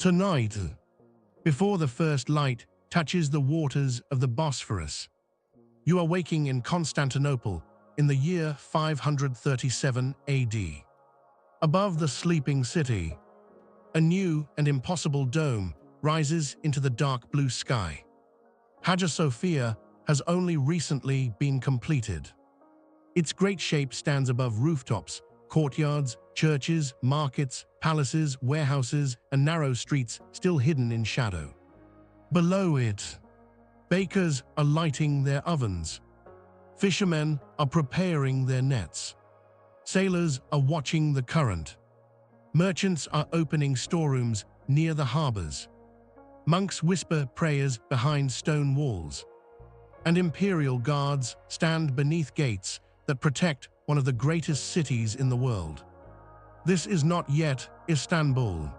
Tonight, before the first light touches the waters of the Bosphorus, you are waking in Constantinople in the year 537 AD. Above the sleeping city, a new and impossible dome rises into the dark blue sky. Hagia Sophia has only recently been completed. Its great shape stands above rooftops, courtyards, churches, markets, palaces, warehouses, and narrow streets still hidden in shadow. Below it, bakers are lighting their ovens. Fishermen are preparing their nets. Sailors are watching the current. Merchants are opening storerooms near the harbors. Monks whisper prayers behind stone walls. And imperial guards stand beneath gates that protect one of the greatest cities in the world. This is not yet Istanbul,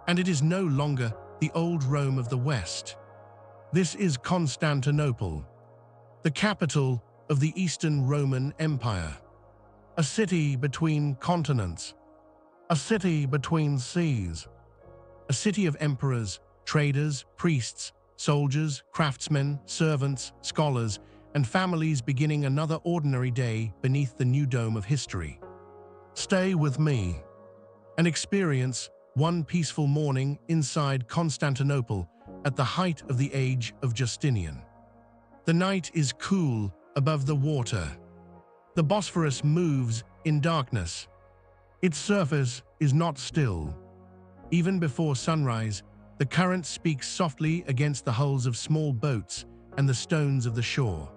and it is no longer the old Rome of the West. This is Constantinople, the capital of the Eastern Roman Empire, a city between continents, a city between seas, a city of emperors, traders, priests, soldiers, craftsmen, servants, scholars, and families beginning another ordinary day beneath the new dome of history. Stay with me and experience one peaceful morning inside Constantinople at the height of the age of Justinian. The night is cool above the water. The Bosphorus moves in darkness. Its surface is not still. Even before sunrise, the current speaks softly against the hulls of small boats and the stones of the shore.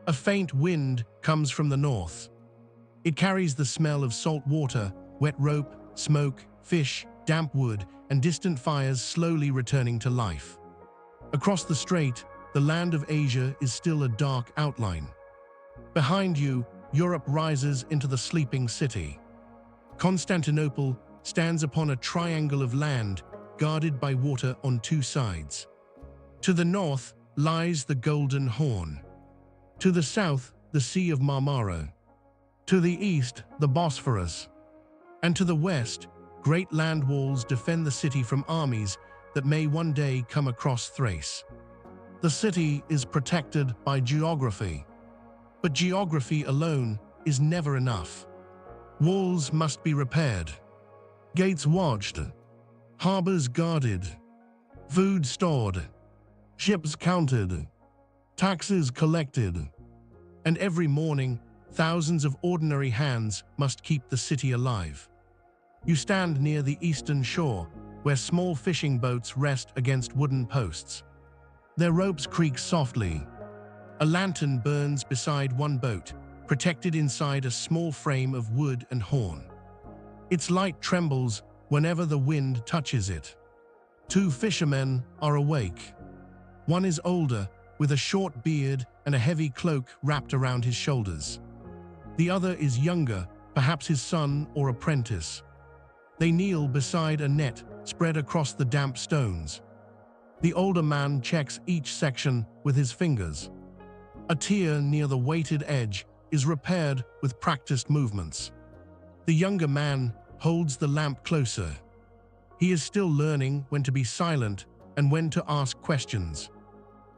A faint wind comes from the north. It carries the smell of salt water, wet rope, smoke, fish, damp wood, and distant fires slowly returning to life. Across the strait, the land of Asia is still a dark outline. Behind you, Europe rises into the sleeping city. Constantinople stands upon a triangle of land guarded by water on two sides. To the north lies the Golden Horn. To the south, the Sea of Marmara. To the east, the Bosphorus. And to the west, great land walls defend the city from armies that may one day come across Thrace. The city is protected by geography. But geography alone is never enough. Walls must be repaired, gates watched, harbors guarded, food stored, ships counted, taxes collected, and every morning, thousands of ordinary hands must keep the city alive. You stand near the eastern shore, where small fishing boats rest against wooden posts. Their ropes creak softly. A lantern burns beside one boat, protected inside a small frame of wood and horn. Its light trembles whenever the wind touches it. Two fishermen are awake. One is older, with a short beard and a heavy cloak wrapped around his shoulders. The other is younger, perhaps his son or apprentice. They kneel beside a net spread across the damp stones. The older man checks each section with his fingers. A tier near the weighted edge is repaired with practiced movements. The younger man holds the lamp closer. He is still learning when to be silent and when to ask questions.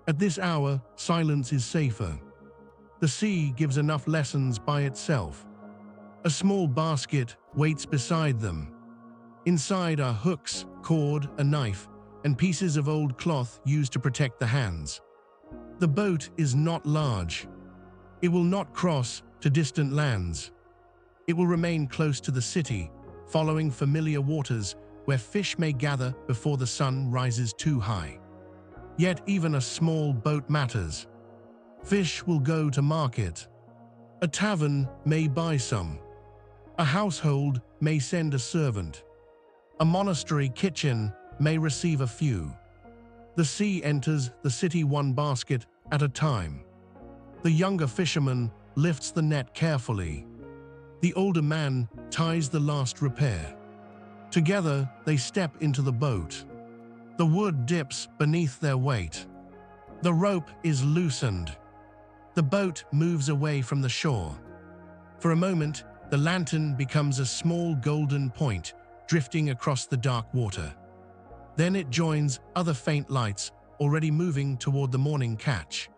At this hour, silence is safer. The sea gives enough lessons by itself. A small basket waits beside them. Inside are hooks, cord, a knife, and pieces of old cloth used to protect the hands. The boat is not large. It will not cross to distant lands. It will remain close to the city, following familiar waters where fish may gather before the sun rises too high. Yet even a small boat matters. Fish will go to market. A tavern may buy some. A household may send a servant. A monastery kitchen may receive a few. The sea enters the city one basket at a time. The younger fisherman lifts the net carefully. The older man ties the last repair. Together, they step into the boat. The wood dips beneath their weight. The rope is loosened. The boat moves away from the shore. For a moment, the lantern becomes a small golden point drifting across the dark water. Then it joins other faint lights already moving toward the morning catch.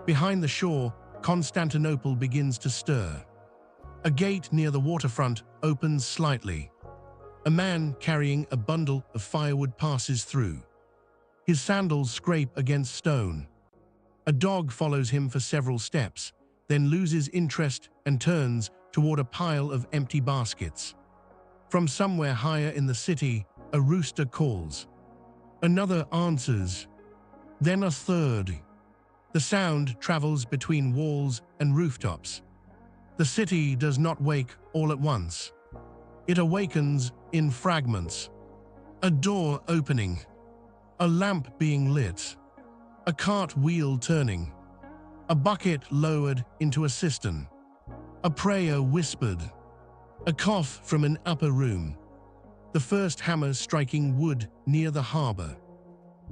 Behind the shore, Constantinople begins to stir. A gate near the waterfront opens slightly. A man carrying a bundle of firewood passes through. His sandals scrape against stone. A dog follows him for several steps, then loses interest and turns toward a pile of empty baskets. From somewhere higher in the city, a rooster calls. Another answers. Then a third. The sound travels between walls and rooftops. The city does not wake all at once. It awakens in fragments. A door opening. A lamp being lit. A cart wheel turning. A bucket lowered into a cistern. A prayer whispered. A cough from an upper room. The first hammer striking wood near the harbor.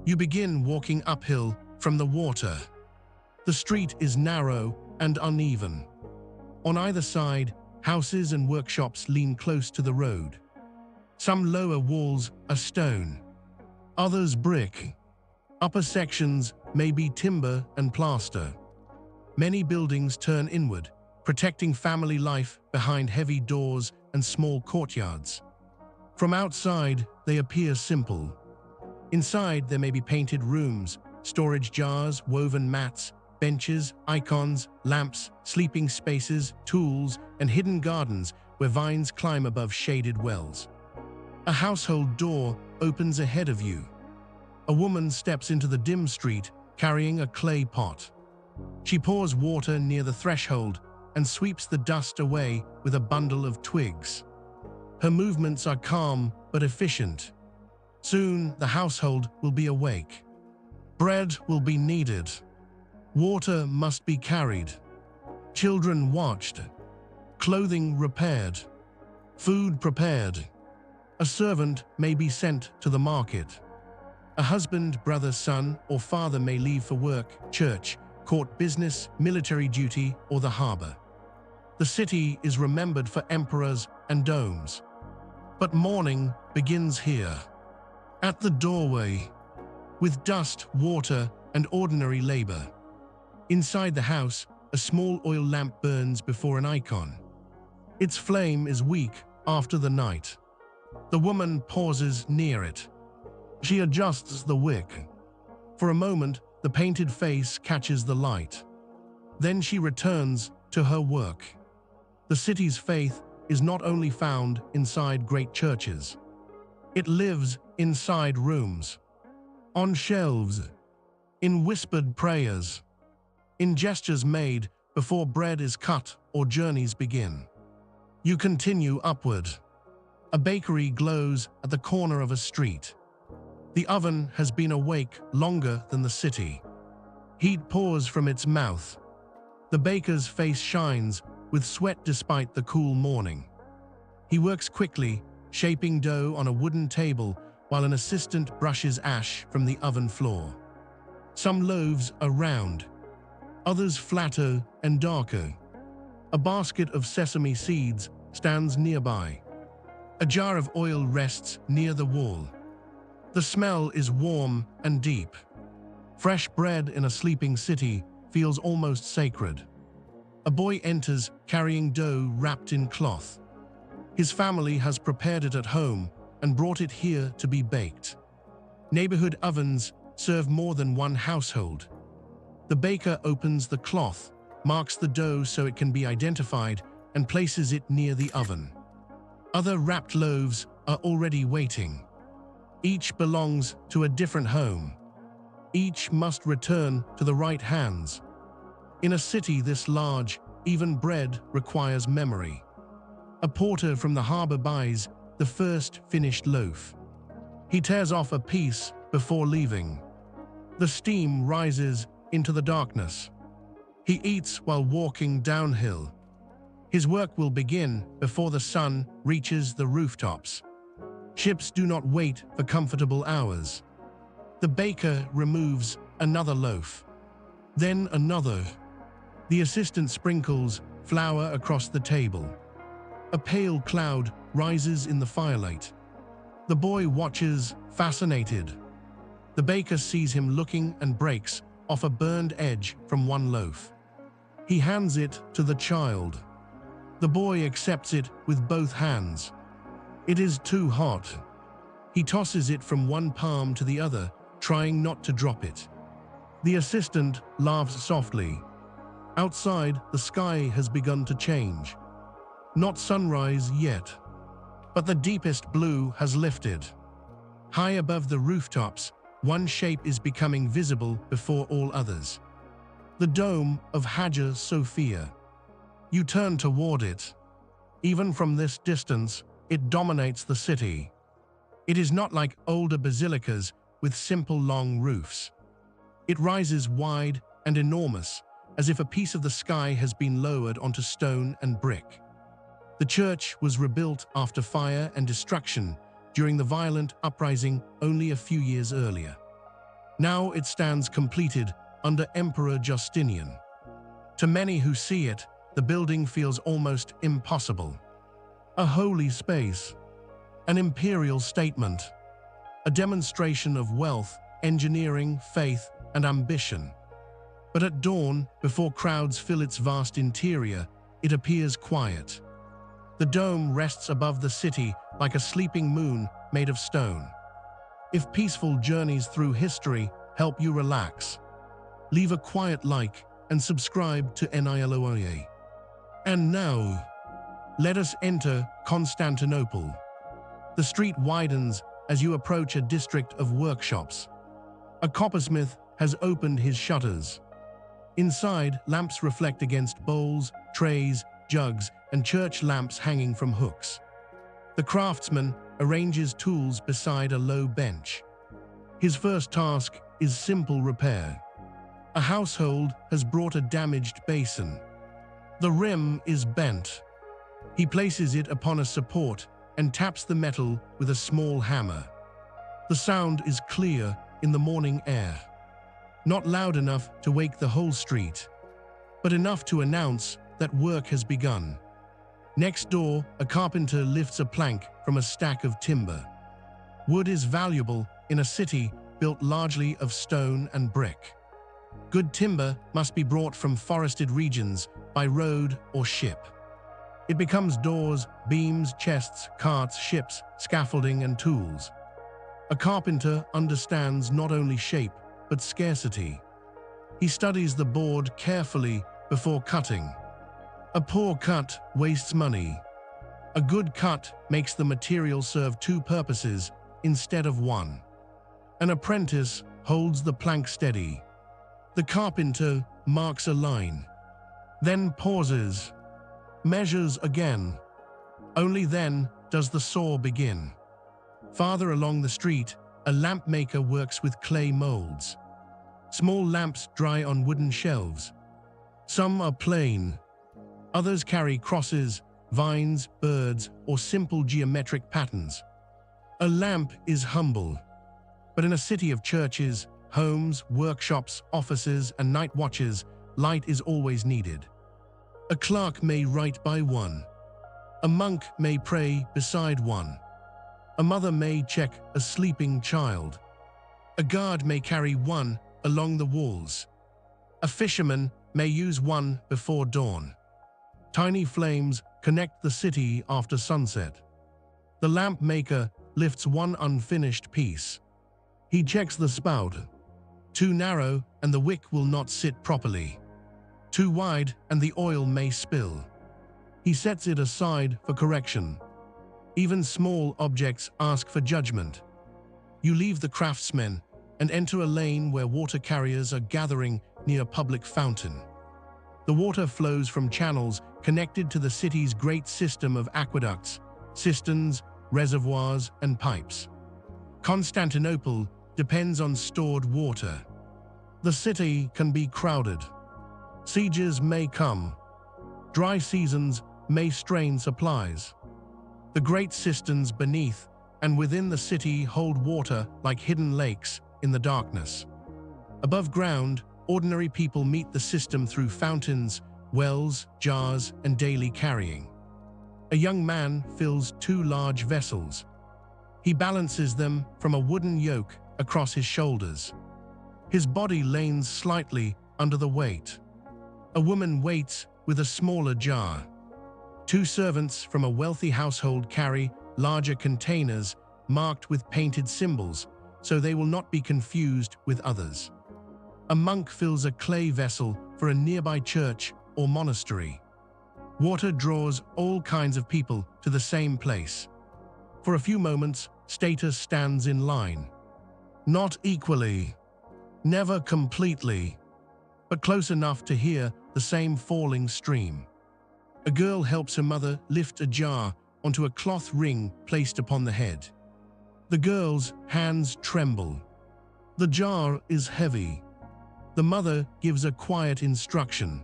You begin walking uphill from the water. The street is narrow and uneven. On either side, houses and workshops lean close to the road. Some lower walls are stone, others brick. Upper sections may be timber and plaster. Many buildings turn inward, protecting family life behind heavy doors and small courtyards. From outside, they appear simple. Inside, there may be painted rooms, storage jars, woven mats, benches, icons, lamps, sleeping spaces, tools, and hidden gardens where vines climb above shaded wells. A household door opens ahead of you. A woman steps into the dim street carrying a clay pot. She pours water near the threshold and sweeps the dust away with a bundle of twigs. Her movements are calm but efficient. Soon the household will be awake. Bread will be needed. Water must be carried. Children watched. Clothing repaired. Food prepared. A servant may be sent to the market. A husband, brother, son, or father may leave for work, church, court business, military duty, or the harbor. The city is remembered for emperors and domes. But morning begins here. At the doorway, with dust, water, and ordinary labor. Inside the house, a small oil lamp burns before an icon. Its flame is weak after the night. The woman pauses near it. She adjusts the wick. For a moment, the painted face catches the light. Then she returns to her work. The city's faith is not only found inside great churches. It lives inside rooms, on shelves, in whispered prayers, in gestures made before bread is cut or journeys begin. You continue upward. A bakery glows at the corner of a street. The oven has been awake longer than the city. Heat pours from its mouth. The baker's face shines with sweat despite the cool morning. He works quickly, shaping dough on a wooden table while an assistant brushes ash from the oven floor. Some loaves are round, others flatter and darker. A basket of sesame seeds stands nearby. A jar of oil rests near the wall. The smell is warm and deep. Fresh bread in a sleeping city feels almost sacred. A boy enters carrying dough wrapped in cloth. His family has prepared it at home and brought it here to be baked. Neighborhood ovens serve more than one household. The baker opens the cloth, marks the dough so it can be identified, and places it near the oven. Other wrapped loaves are already waiting. Each belongs to a different home. Each must return to the right hands. In a city this large, even bread requires memory. A porter from the harbor buys the first finished loaf. He tears off a piece before leaving. The steam rises into the darkness. He eats while walking downhill. His work will begin before the sun reaches the rooftops. Ships do not wait for comfortable hours. The baker removes another loaf, then another. The assistant sprinkles flour across the table. A pale cloud rises in the firelight. The boy watches, fascinated. The baker sees him looking and breaks off a burned edge from one loaf. He hands it to the child. The boy accepts it with both hands. It is too hot. He tosses it from one palm to the other, trying not to drop it. The assistant laughs softly. Outside, the sky has begun to change. Not sunrise yet, but the deepest blue has lifted. High above the rooftops, one shape is becoming visible before all others. The dome of Hagia Sophia. You turn toward it. Even from this distance, it dominates the city. It is not like older basilicas with simple long roofs. It rises wide and enormous, as if a piece of the sky has been lowered onto stone and brick. The church was rebuilt after fire and destruction during the violent uprising only a few years earlier. Now it stands completed under Emperor Justinian. To many who see it, the building feels almost impossible. A holy space, an imperial statement, a demonstration of wealth, engineering, faith, and ambition. But at dawn, before crowds fill its vast interior, it appears quiet. The dome rests above the city like a sleeping moon made of stone. If peaceful journeys through history help you relax, leave a quiet like and subscribe to NILOIA. And now, let us enter Constantinople. The street widens as you approach a district of workshops. A coppersmith has opened his shutters. Inside, lamps reflect against bowls, trays, jugs, and church lamps hanging from hooks. The craftsman arranges tools beside a low bench. His first task is simple repair. A household has brought a damaged basin. The rim is bent. He places it upon a support and taps the metal with a small hammer. The sound is clear in the morning air. Not loud enough to wake the whole street, but enough to announce that work has begun. Next door, a carpenter lifts a plank from a stack of timber. Wood is valuable in a city built largely of stone and brick. Good timber must be brought from forested regions by road or ship. It becomes doors, beams, chests, carts, ships, scaffolding, and tools. A carpenter understands not only shape, but scarcity. He studies the board carefully before cutting. A poor cut wastes money. A good cut makes the material serve two purposes instead of one. An apprentice holds the plank steady. The carpenter marks a line, then pauses, measures again. Only then does the saw begin. Farther along the street, a lamp maker works with clay molds. Small lamps dry on wooden shelves. Some are plain. Others carry crosses, vines, birds, or simple geometric patterns. A lamp is humble, but in a city of churches, homes, workshops, offices, and night watches, light is always needed. A clerk may write by one. A monk may pray beside one. A mother may check a sleeping child. A guard may carry one along the walls. A fisherman may use one before dawn. Tiny flames connect the city after sunset. The lamp maker lifts one unfinished piece. He checks the spout. Too narrow and the wick will not sit properly. Too wide and the oil may spill. He sets it aside for correction. Even small objects ask for judgment. You leave the craftsmen and enter a lane where water carriers are gathering near a public fountain. The water flows from channels connected to the city's great system of aqueducts, cisterns, reservoirs, and pipes. Constantinople depends on stored water. The city can be crowded. Sieges may come. Dry seasons may strain supplies. The great cisterns beneath and within the city hold water like hidden lakes in the darkness. Above ground, ordinary people meet the system through fountains, wells, jars, and daily carrying. A young man fills two large vessels. He balances them from a wooden yoke across his shoulders. His body leans slightly under the weight. A woman waits with a smaller jar. Two servants from a wealthy household carry larger containers marked with painted symbols so they will not be confused with others. A monk fills a clay vessel for a nearby church or monastery. Water draws all kinds of people to the same place. For a few moments, status stands in line. Not equally, never completely, but close enough to hear the same falling stream. A girl helps her mother lift a jar onto a cloth ring placed upon the head. The girl's hands tremble. The jar is heavy. The mother gives a quiet instruction.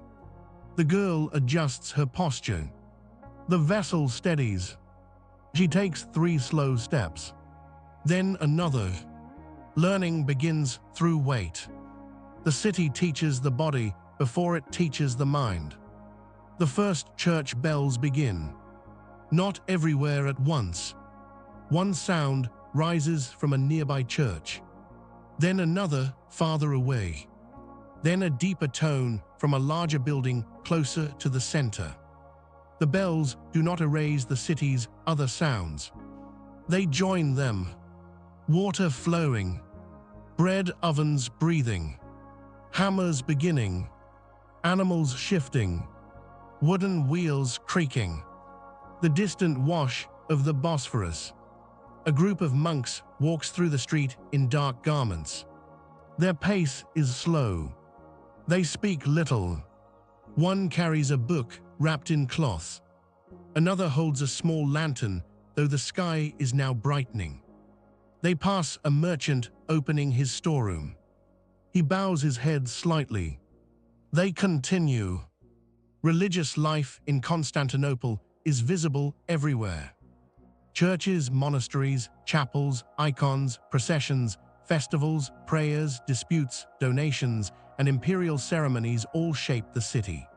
The girl adjusts her posture. The vessel steadies. She takes 3 slow steps. Then another. Learning begins through weight. The city teaches the body before it teaches the mind. The first church bells begin. Not everywhere at once. One sound rises from a nearby church. Then another farther away. Then a deeper tone from a larger building closer to the center. The bells do not erase the city's other sounds. They join them. Water flowing. Bread ovens breathing. Hammers beginning. Animals shifting. Wooden wheels creaking. The distant wash of the Bosphorus. A group of monks walks through the street in dark garments. Their pace is slow. They speak little. One carries a book wrapped in cloth. Another holds a small lantern, though the sky is now brightening. They pass a merchant opening his storeroom. He bows his head slightly. They continue. Religious life in Constantinople is visible everywhere. Churches, monasteries, chapels, icons, processions, festivals, prayers, disputes, donations, and imperial ceremonies all shape the city.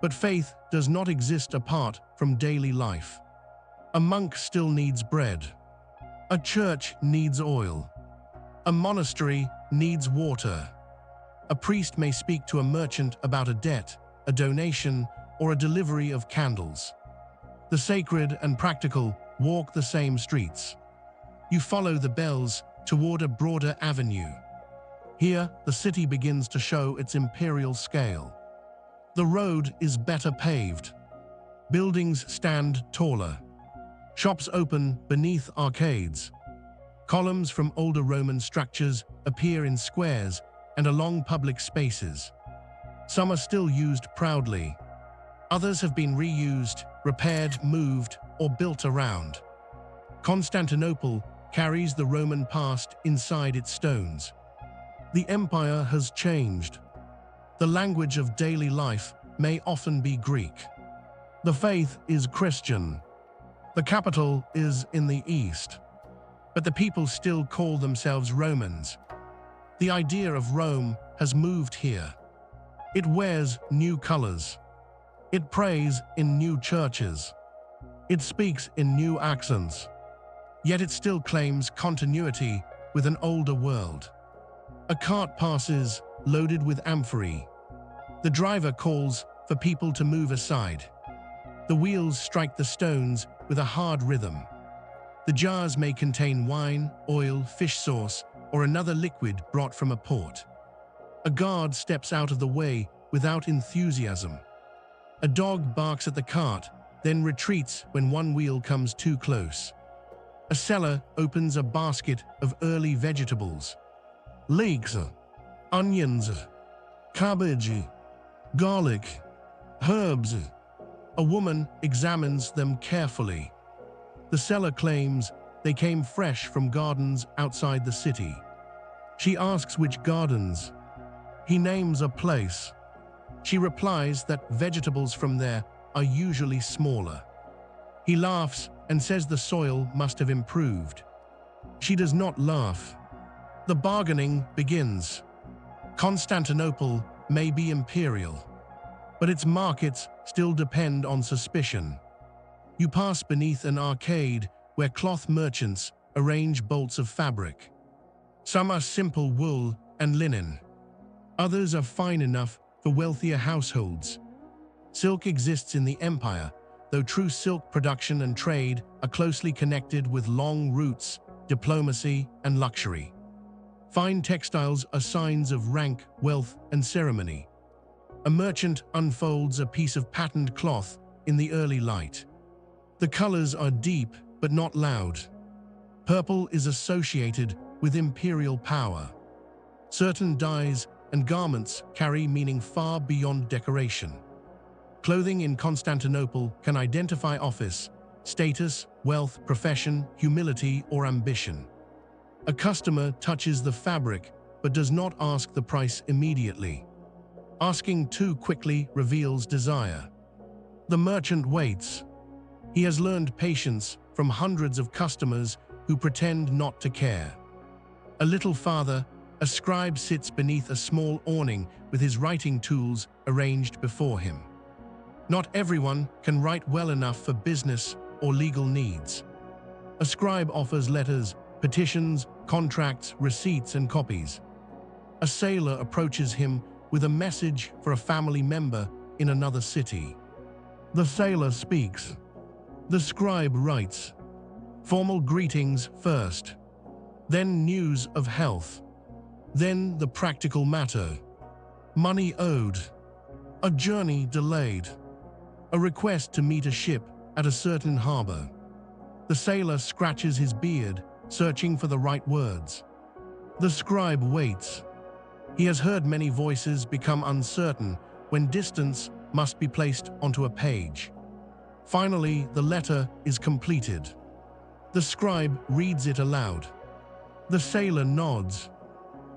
But faith does not exist apart from daily life. A monk still needs bread. A church needs oil. A monastery needs water. A priest may speak to a merchant about a debt, a donation, or a delivery of candles. The sacred and practical walk the same streets. You follow the bells toward a broader avenue. Here, the city begins to show its imperial scale. The road is better paved. Buildings stand taller. Shops open beneath arcades. Columns from older Roman structures appear in squares and along public spaces. Some are still used proudly. Others have been reused, repaired, moved, or built around. Constantinople carries the Roman past inside its stones. The empire has changed. The language of daily life may often be Greek. The faith is Christian. The capital is in the east. But the people still call themselves Romans. The idea of Rome has moved here. It wears new colors. It prays in new churches. It speaks in new accents. Yet it still claims continuity with an older world. A cart passes, loaded with amphorae. The driver calls for people to move aside. The wheels strike the stones with a hard rhythm. The jars may contain wine, oil, fish sauce, or another liquid brought from a port. A guard steps out of the way without enthusiasm. A dog barks at the cart, then retreats when one wheel comes too close. A seller opens a basket of early vegetables. Leeks, onions, cabbage, garlic, herbs. A woman examines them carefully. The seller claims they came fresh from gardens outside the city. She asks which gardens. He names a place. She replies that vegetables from there are usually smaller. He laughs and says the soil must have improved. She does not laugh. The bargaining begins. Constantinople may be imperial, but its markets still depend on suspicion. You pass beneath an arcade where cloth merchants arrange bolts of fabric. Some are simple wool and linen. Others are fine enough for wealthier households. Silk exists in the empire, though true silk production and trade are closely connected with long routes, diplomacy, and luxury. Fine textiles are signs of rank, wealth, and ceremony. A merchant unfolds a piece of patterned cloth in the early light. The colors are deep but not loud. Purple is associated with imperial power. Certain dyes and garments carry meaning far beyond decoration. Clothing in Constantinople can identify office, status, wealth, profession, humility, or ambition. A customer touches the fabric but does not ask the price immediately. Asking too quickly reveals desire. The merchant waits. He has learned patience from hundreds of customers who pretend not to care. A little farther, a scribe sits beneath a small awning with his writing tools arranged before him. Not everyone can write well enough for business or legal needs. A scribe offers letters, petitions, contracts, receipts, and copies. A sailor approaches him with a message for a family member in another city. The sailor speaks. The scribe writes. Formal greetings first, then news of health, then the practical matter. Money owed, a journey delayed, a request to meet a ship at a certain harbor. The sailor scratches his beard, searching for the right words. The scribe waits. He has heard many voices become uncertain when distance must be placed onto a page. Finally, the letter is completed. The scribe reads it aloud. The sailor nods.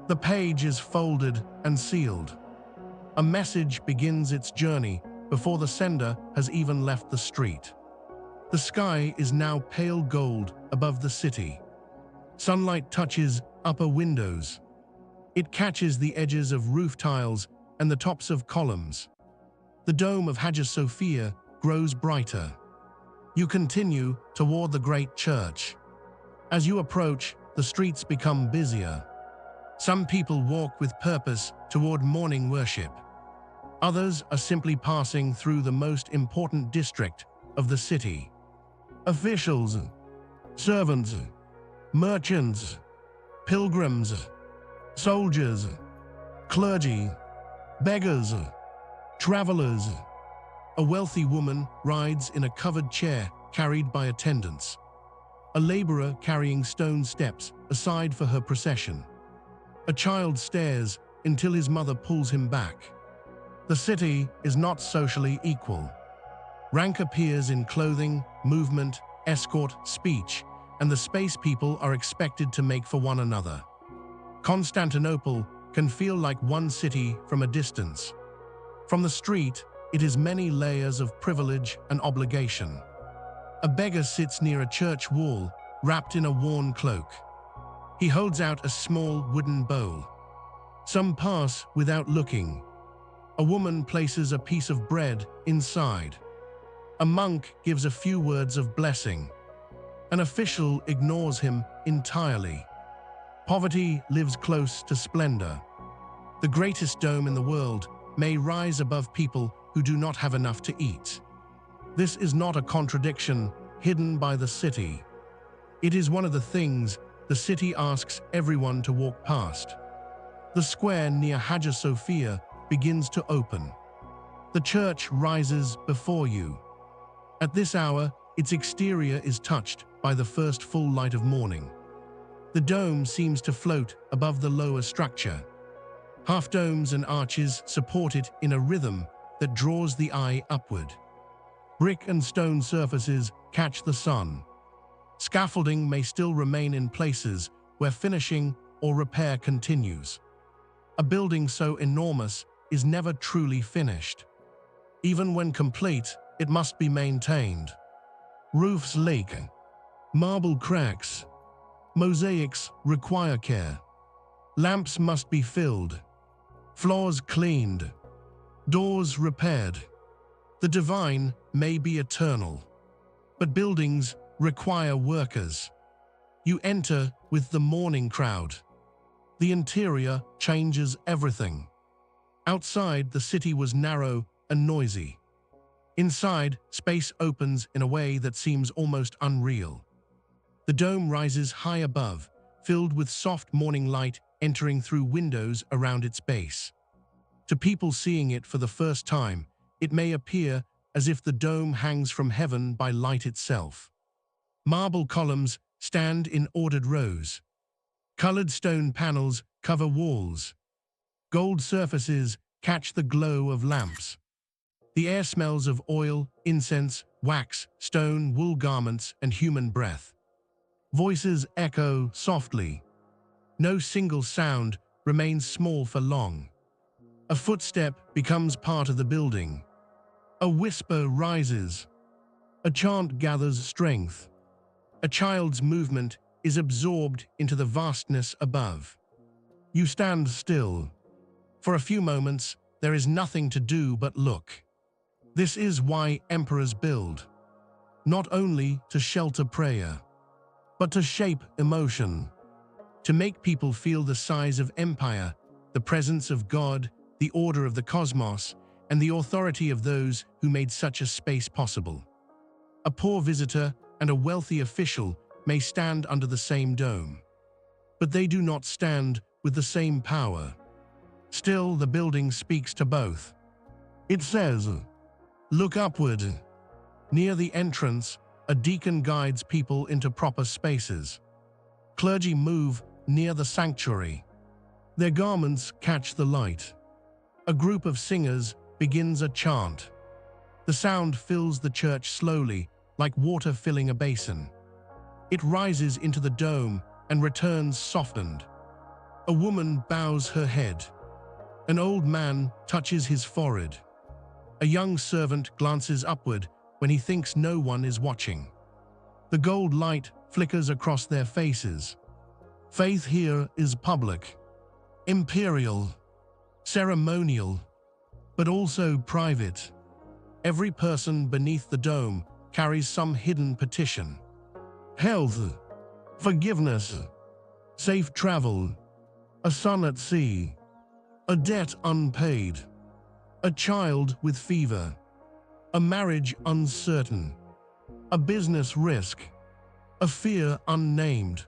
The page is folded and sealed. A message begins its journey before the sender has even left the street. The sky is now pale gold above the city. Sunlight touches upper windows. It catches the edges of roof tiles and the tops of columns. The dome of Hagia Sophia grows brighter. You continue toward the great church. As you approach, the streets become busier. Some people walk with purpose toward morning worship. Others are simply passing through the most important district of the city. Officials, servants, merchants, pilgrims, soldiers, clergy, beggars, travelers. A wealthy woman rides in a covered chair carried by attendants. A laborer carrying stone steps aside for her procession. A child stares until his mother pulls him back. The city is not socially equal. Rank appears in clothing, movement, escort, speech, and the space people are expected to make for one another. Constantinople can feel like one city from a distance. From the street, it is many layers of privilege and obligation. A beggar sits near a church wall, wrapped in a worn cloak. He holds out a small wooden bowl. Some pass without looking. A woman places a piece of bread inside. A monk gives a few words of blessing. An official ignores him entirely. Poverty lives close to splendor. The greatest dome in the world may rise above people who do not have enough to eat. This is not a contradiction hidden by the city. It is one of the things the city asks everyone to walk past. The square near Hagia Sophia begins to open. The church rises before you. At this hour, its exterior is touched by the first full light of morning. The dome seems to float above the lower structure. Half-domes and arches support it in a rhythm that draws the eye upward. Brick and stone surfaces catch the sun. Scaffolding may still remain in places where finishing or repair continues. A building so enormous is never truly finished. Even when complete, it must be maintained. Roofs leak. Marble cracks. Mosaics require care. Lamps must be filled. Floors cleaned. Doors repaired. The divine may be eternal, but buildings require workers. You enter with the morning crowd. The interior changes everything. Outside, the city was narrow and noisy. Inside, space opens in a way that seems almost unreal. The dome rises high above, filled with soft morning light entering through windows around its base. To people seeing it for the first time, it may appear as if the dome hangs from heaven by light itself. Marble columns stand in ordered rows. Colored stone panels cover walls. Gold surfaces catch the glow of lamps. The air smells of oil, incense, wax, stone, wool garments, and human breath. Voices echo softly. No single sound remains small for long. A footstep becomes part of the building. A whisper rises. A chant gathers strength. A child's movement is absorbed into the vastness above. You stand still. For a few moments, there is nothing to do but look. This is why emperors build. Not only to shelter prayer, but to shape emotion. To make people feel the size of empire, the presence of God, the order of the cosmos, and the authority of those who made such a space possible. A poor visitor and a wealthy official may stand under the same dome, but they do not stand with the same power. Still, the building speaks to both. It says, "Look upward." Near the entrance, a deacon guides people into proper spaces. Clergy move near the sanctuary. Their garments catch the light. A group of singers begins a chant. The sound fills the church slowly, like water filling a basin. It rises into the dome and returns softened. A woman bows her head. An old man touches his forehead. A young servant glances upward when he thinks no one is watching. The gold light flickers across their faces. Faith here is public, imperial, ceremonial, but also private. Every person beneath the dome carries some hidden petition. Health, forgiveness, safe travel, a son at sea, a debt unpaid, a child with fever, a marriage uncertain, a business risk, a fear unnamed.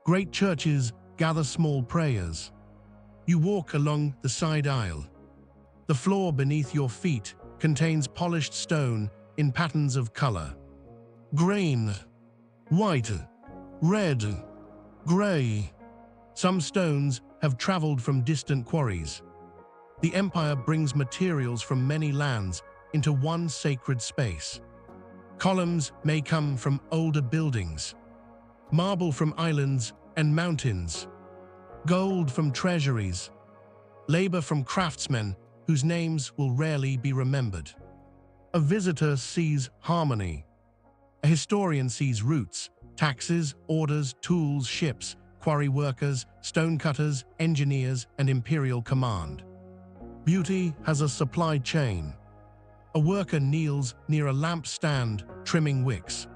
Great churches gather small prayers. You walk along the side aisle. The floor beneath your feet contains polished stone in patterns of color. Green, white, red, gray. Some stones have traveled from distant quarries. The empire brings materials from many lands into one sacred space. Columns may come from older buildings, marble from islands and mountains, gold from treasuries, labor from craftsmen whose names will rarely be remembered. A visitor sees harmony. A historian sees roots, taxes, orders, tools, ships, quarry workers, stonecutters, engineers, and imperial command. Beauty has a supply chain. A worker kneels near a lampstand, trimming wicks.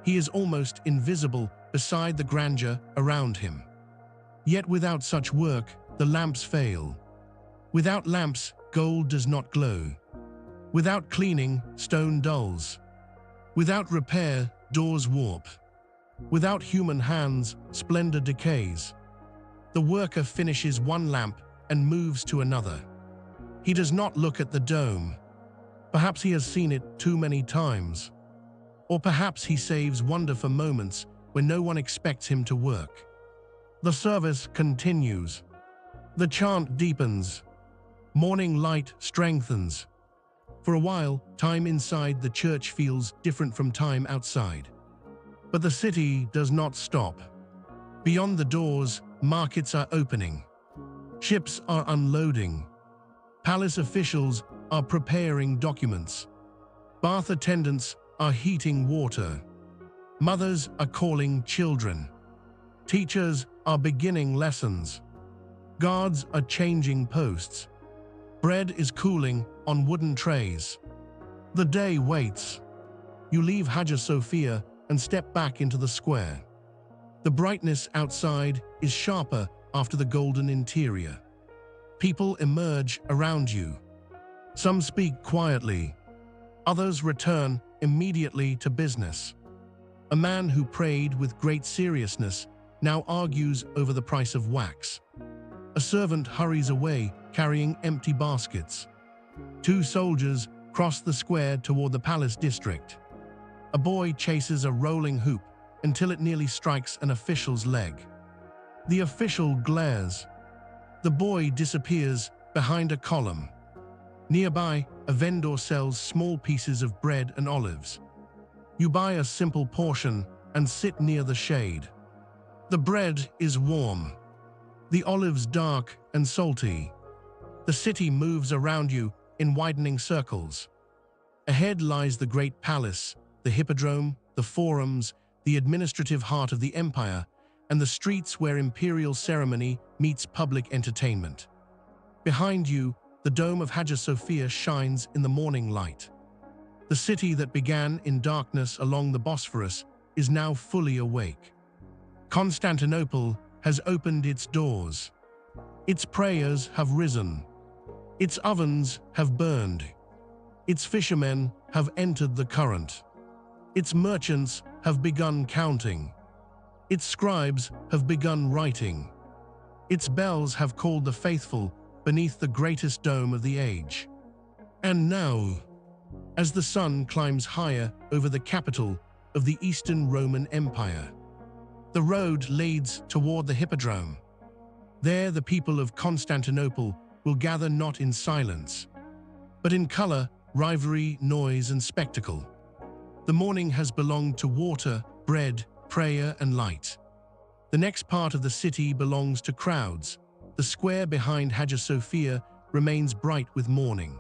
He is almost invisible beside the grandeur around him. Yet without such work, the lamps fail. Without lamps, gold does not glow. Without cleaning, stone dulls. Without repair, doors warp. Without human hands, splendor decays. The worker finishes one lamp and moves to another. He does not look at the dome. Perhaps he has seen it too many times. Or perhaps he saves wonder for moments when no one expects him to work. The service continues. The chant deepens. Morning light strengthens. For a while, time inside the church feels different from time outside. But the city does not stop. Beyond the doors, markets are opening. Ships are unloading. Palace officials are preparing documents. Bath attendants are heating water. Mothers are calling children. Teachers are beginning lessons. Guards are changing posts. Bread is cooling on wooden trays. The day waits. You leave Hagia Sophia and step back into the square. The brightness outside is sharper after the golden interior. People emerge around you. Some speak quietly. Others return immediately to business. A man who prayed with great seriousness now argues over the price of wax. A servant hurries away carrying empty baskets. Two soldiers cross the square toward the palace district. A boy chases a rolling hoop until it nearly strikes an official's leg. The official glares. The boy disappears behind a column. Nearby, a vendor sells small pieces of bread and olives. You buy a simple portion and sit near the shade. The bread is warm. The olives dark and salty. The city moves around you in widening circles. Ahead lies the great palace, the Hippodrome, the forums, the administrative heart of the empire, and the streets where imperial ceremony meets public entertainment. Behind you, the dome of Hagia Sophia shines in the morning light. The city that began in darkness along the Bosphorus is now fully awake. Constantinople has opened its doors. Its prayers have risen. Its ovens have burned. Its fishermen have entered the current. Its merchants have begun counting. Its scribes have begun writing. Its bells have called the faithful beneath the greatest dome of the age. And now, as the sun climbs higher over the capital of the Eastern Roman Empire, the road leads toward the Hippodrome. There the people of Constantinople will gather not in silence, but in color, rivalry, noise, and spectacle. The morning has belonged to water, bread, prayer, and light. The next part of the city belongs to crowds. The square behind Hagia Sophia remains bright with morning.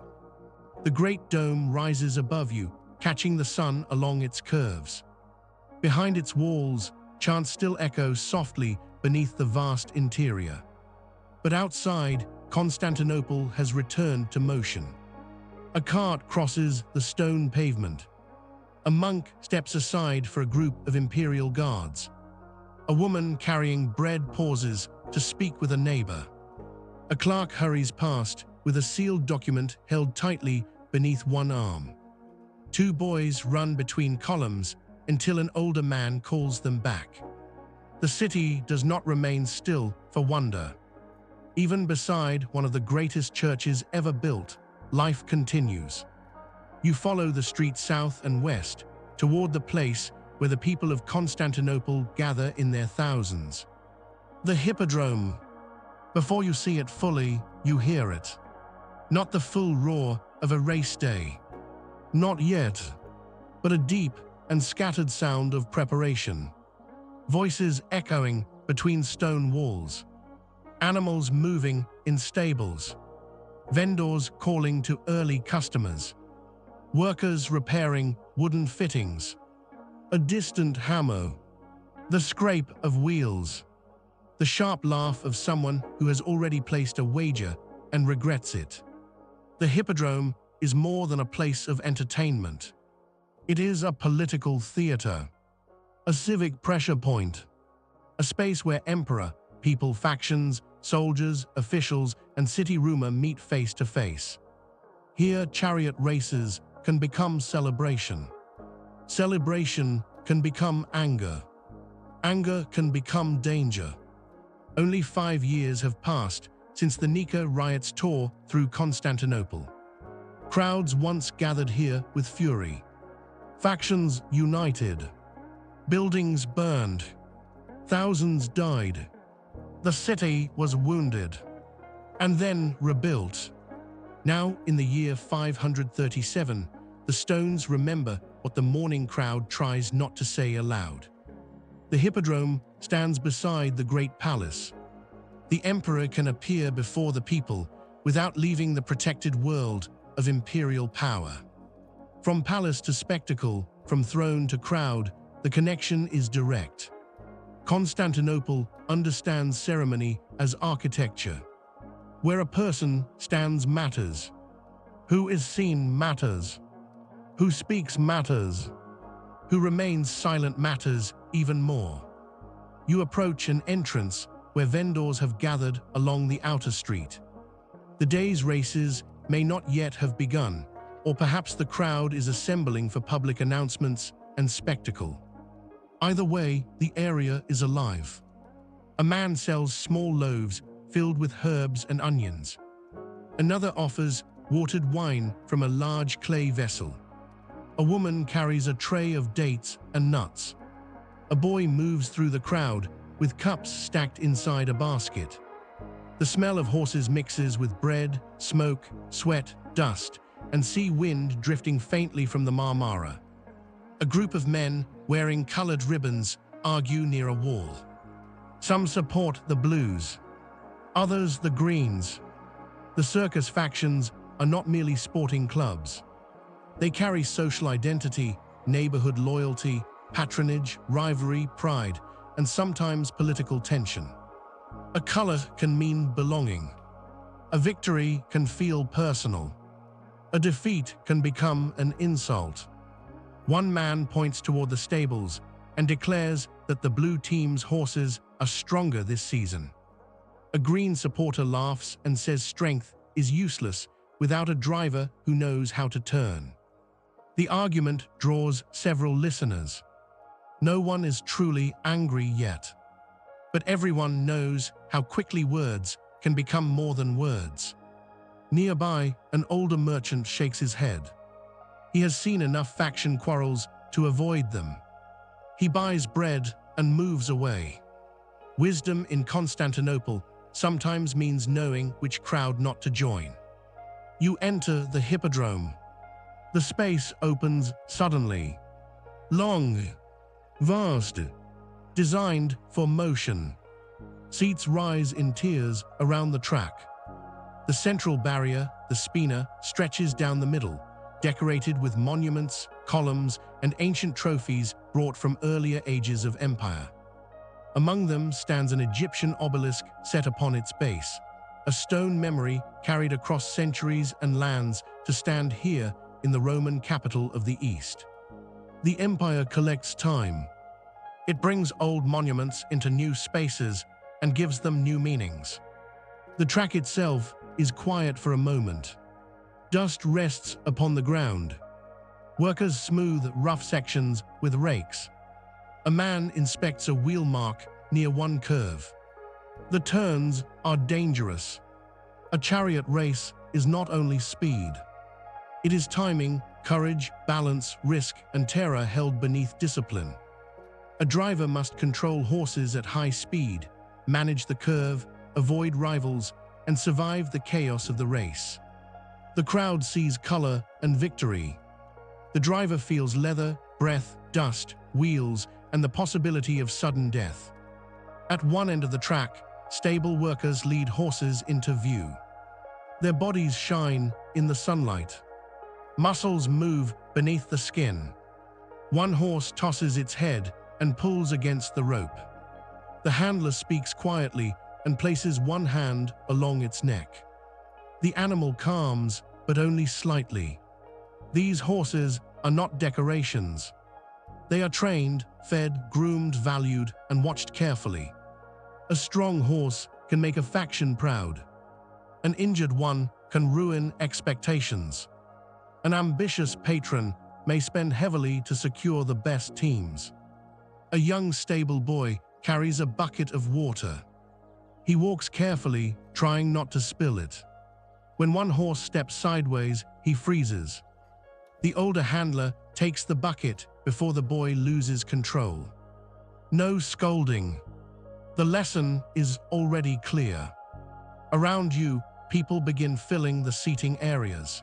The great dome rises above you, catching the sun along its curves. Behind its walls, chants still echo softly beneath the vast interior. But outside, Constantinople has returned to motion. A cart crosses the stone pavement. A monk steps aside for a group of imperial guards. A woman carrying bread pauses to speak with a neighbor. A clerk hurries past with a sealed document held tightly beneath one arm. Two boys run between columns until an older man calls them back. The city does not remain still for wonder. Even beside one of the greatest churches ever built, life continues. You follow the street south and west toward the place where the people of Constantinople gather in their thousands. The Hippodrome. Before you see it fully, you hear it. Not the full roar of a race day. Not yet, but a deep and scattered sound of preparation. Voices echoing between stone walls. Animals moving in stables. Vendors calling to early customers. Workers repairing wooden fittings. A distant hammer. The scrape of wheels. The sharp laugh of someone who has already placed a wager and regrets it. The Hippodrome is more than a place of entertainment. It is a political theater, a civic pressure point, a space where emperor, people, factions, soldiers, officials, and city rumor meet face to face. Here, chariot races can become celebration. Celebration can become anger. Anger can become danger. Only 5 years have passed since the Nika riots tore through Constantinople. Crowds once gathered here with fury. Factions united. Buildings burned. Thousands died. The city was wounded, and then rebuilt. Now, in the year 537, the stones remember what the mourning crowd tries not to say aloud. The Hippodrome stands beside the great palace. The emperor can appear before the people without leaving the protected world of imperial power. From palace to spectacle, from throne to crowd, the connection is direct. Constantinople understands ceremony as architecture. Where a person stands matters. Who is seen matters. Who speaks matters. Who remains silent matters even more. You approach an entrance where vendors have gathered along the outer street. The day's races may not yet have begun, or perhaps the crowd is assembling for public announcements and spectacle. Either way, the area is alive. A man sells small loaves filled with herbs and onions. Another offers watered wine from a large clay vessel. A woman carries a tray of dates and nuts. A boy moves through the crowd with cups stacked inside a basket. The smell of horses mixes with bread, smoke, sweat, dust, and sea wind drifting faintly from the Marmara. A group of men wearing colored ribbons argue near a wall. Some support the blues, others the greens. The circus factions are not merely sporting clubs. They carry social identity, neighborhood loyalty, patronage, rivalry, pride, and sometimes political tension. A color can mean belonging. A victory can feel personal. A defeat can become an insult. One man points toward the stables and declares that the blue team's horses are stronger this season. A green supporter laughs and says strength is useless without a driver who knows how to turn. The argument draws several listeners. No one is truly angry yet, but everyone knows how quickly words can become more than words. Nearby, an older merchant shakes his head. He has seen enough faction quarrels to avoid them. He buys bread and moves away. Wisdom in Constantinople sometimes means knowing which crowd not to join. You enter the Hippodrome. The space opens suddenly. Long, vast, designed for motion. Seats rise in tiers around the track. The central barrier, the spina, stretches down the middle, decorated with monuments, columns, and ancient trophies brought from earlier ages of empire. Among them stands an Egyptian obelisk set upon its base, a stone memory carried across centuries and lands to stand here in the Roman capital of the East. The empire collects time. It brings old monuments into new spaces and gives them new meanings. The track itself is quiet for a moment. Dust rests upon the ground. Workers smooth rough sections with rakes. A man inspects a wheel mark near one curve. The turns are dangerous. A chariot race is not only speed. It is timing, courage, balance, risk, and terror held beneath discipline. A driver must control horses at high speed, manage the curve, avoid rivals, and survive the chaos of the race. The crowd sees color and victory. The driver feels leather, breath, dust, wheels, and the possibility of sudden death. At one end of the track, stable workers lead horses into view. Their bodies shine in the sunlight. Muscles move beneath the skin. One horse tosses its head and pulls against the rope. The handler speaks quietly and places one hand along its neck. The animal calms, but only slightly. These horses are not decorations. They are trained, fed, groomed, valued, and watched carefully. A strong horse can make a faction proud. An injured one can ruin expectations. An ambitious patron may spend heavily to secure the best teams. A young stable boy carries a bucket of water. He walks carefully, trying not to spill it. When one horse steps sideways, he freezes. The older handler takes the bucket before the boy loses control. No scolding. The lesson is already clear. Around you, people begin filling the seating areas.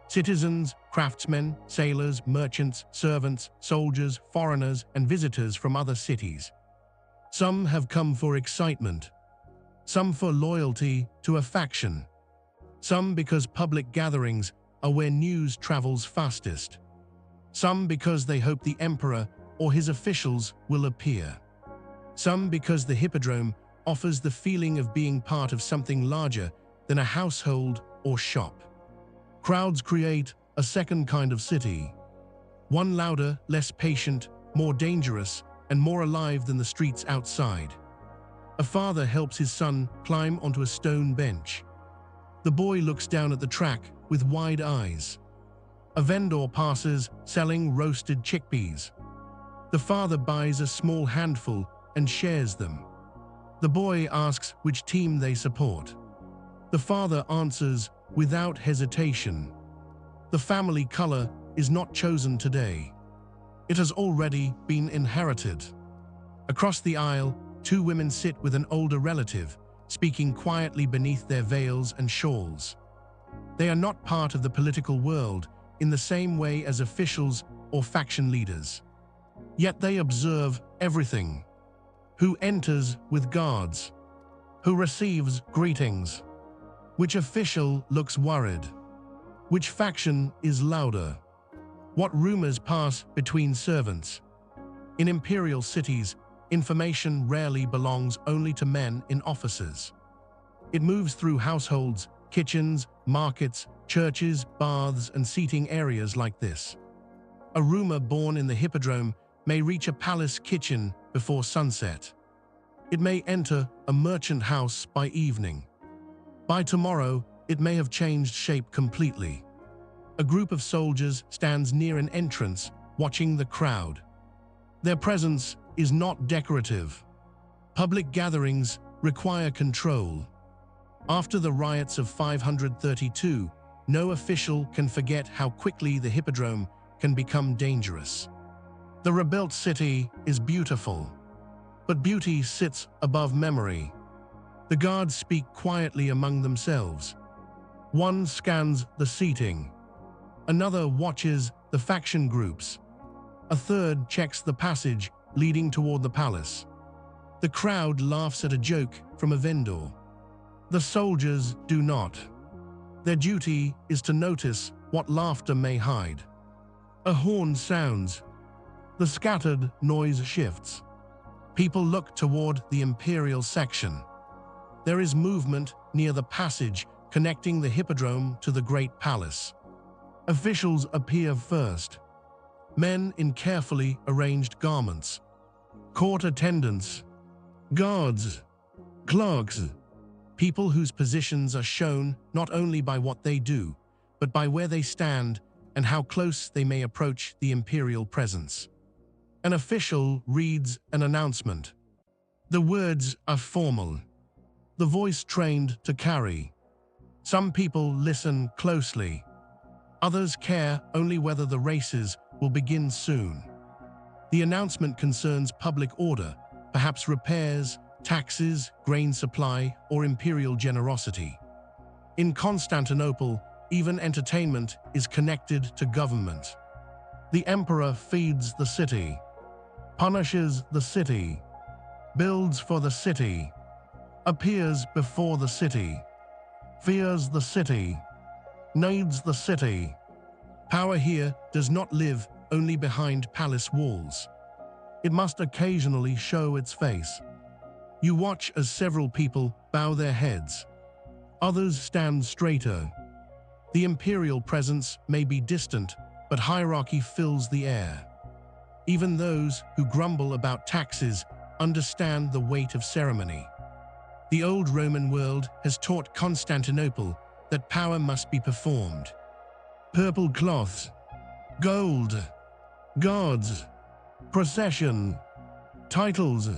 Citizens, craftsmen, sailors, merchants, servants, soldiers, foreigners, and visitors from other cities. Some have come for excitement. Some for loyalty to a faction. Some because public gatherings are where news travels fastest. Some because they hope the emperor or his officials will appear. Some because the Hippodrome offers the feeling of being part of something larger than a household or shop. Crowds create a second kind of city. One louder, less patient, more dangerous, and more alive than the streets outside. A father helps his son climb onto a stone bench. The boy looks down at the track with wide eyes. A vendor passes selling roasted chickpeas. The father buys a small handful and shares them. The boy asks which team they support. The father answers without hesitation. The family color is not chosen today. It has already been inherited. Across the aisle, two women sit with an older relative, speaking quietly beneath their veils and shawls. They are not part of the political world in the same way as officials or faction leaders. Yet they observe everything. Who enters with guards? Who receives greetings? Which official looks worried? Which faction is louder? What rumors pass between servants? In imperial cities, information rarely belongs only to men in offices. It moves through households, kitchens, markets, churches, baths, and seating areas like this. A rumor born in the Hippodrome may reach a palace kitchen before sunset. It may enter a merchant house by evening. By tomorrow, it may have changed shape completely. A group of soldiers stands near an entrance, watching the crowd. Their presence is not decorative. Public gatherings require control. After the riots of 532, no official can forget how quickly the Hippodrome can become dangerous. The rebuilt city is beautiful, but beauty sits above memory. The guards speak quietly among themselves. One scans the seating. Another watches the faction groups. A third checks the passage leading toward the palace. The crowd laughs at a joke from a vendor. The soldiers do not. Their duty is to notice what laughter may hide. A horn sounds. The scattered noise shifts. People look toward the imperial section. There is movement near the passage connecting the Hippodrome to the Great Palace. Officials appear first. Men in carefully arranged garments. Court attendants. Guards. Clerks. People whose positions are shown not only by what they do, but by where they stand and how close they may approach the imperial presence. An official reads an announcement. The words are formal. The voice trained to carry. Some people listen closely. Others care only whether the races will begin soon. The announcement concerns public order, perhaps repairs, taxes, grain supply, or imperial generosity. In Constantinople, even entertainment is connected to government. The emperor feeds the city, punishes the city, builds for the city, appears before the city, fears the city, needs the city. Power here does not live only behind palace walls. It must occasionally show its face. You watch as several people bow their heads. Others stand straighter. The imperial presence may be distant, but hierarchy fills the air. Even those who grumble about taxes understand the weight of ceremony. The old Roman world has taught Constantinople that power must be performed. Purple cloths, gold, guards, procession, titles,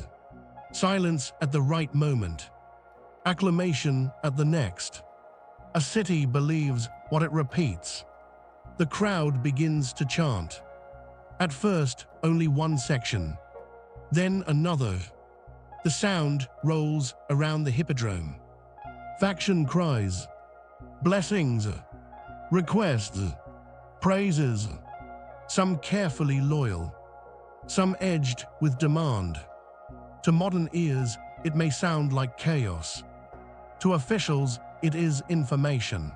silence at the right moment, acclamation at the next. A city believes what it repeats. The crowd begins to chant. At first, only one section, then another. The sound rolls around the Hippodrome. Faction cries, blessings, requests, praises, some carefully loyal, some edged with demand. To modern ears, it may sound like chaos. To officials, it is information.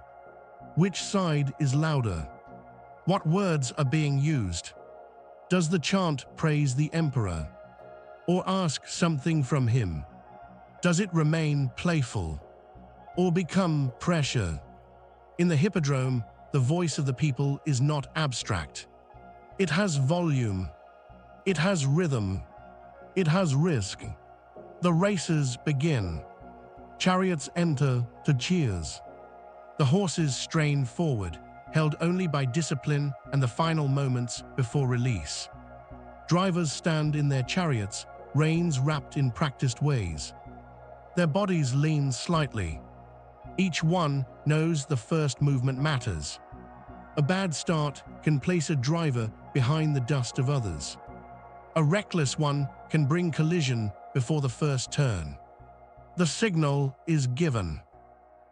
Which side is louder? What words are being used? Does the chant praise the emperor? Or ask something from him? Does it remain playful? Or become pressure? In the Hippodrome, the voice of the people is not abstract. It has volume. It has rhythm. It has risk. The races begin. Chariots enter to cheers. The horses strain forward, held only by discipline and the final moments before release. Drivers stand in their chariots, reins wrapped in practiced ways. Their bodies lean slightly. Each one knows the first movement matters. A bad start can place a driver behind the dust of others. A reckless one can bring collision before the first turn. The signal is given.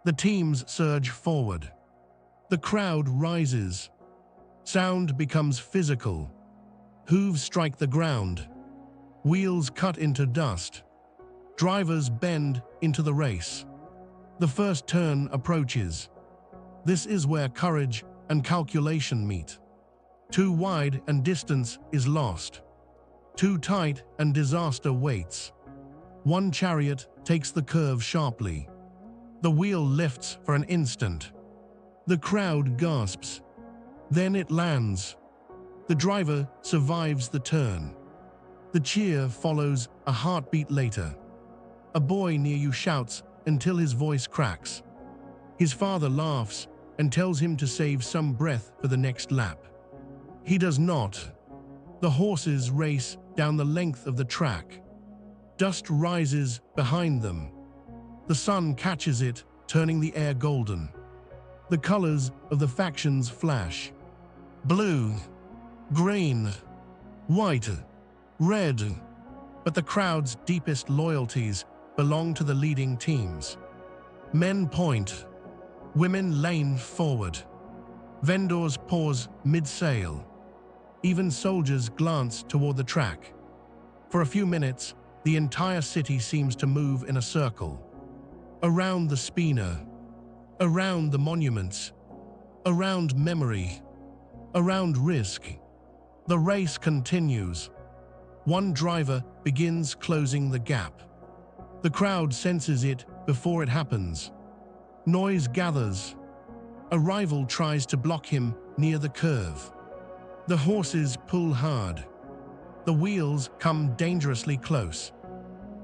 The teams surge forward. The crowd rises. Sound becomes physical. Hooves strike the ground. Wheels cut into dust. Drivers bend into the race. The first turn approaches. This is where courage and calculation meet. Too wide and distance is lost. Too tight and disaster waits. One chariot takes the curve sharply. The wheel lifts for an instant. The crowd gasps. Then it lands. The driver survives the turn. The cheer follows a heartbeat later. A boy near you shouts until his voice cracks. His father laughs and tells him to save some breath for the next lap. He does not. The horses race down the length of the track. Dust rises behind them. The sun catches it, turning the air golden. The colors of the factions flash. Blue, green, white, red. But the crowd's deepest loyalties belong to the leading teams. Men point. Women lean forward. Vendors pause mid-sail. Even soldiers glance toward the track. For a few minutes, the entire city seems to move in a circle. Around the spina, around the monuments, around memory, around risk. The race continues. One driver begins closing the gap. The crowd senses it before it happens. Noise gathers. A rival tries to block him near the curve. The horses pull hard. The wheels come dangerously close.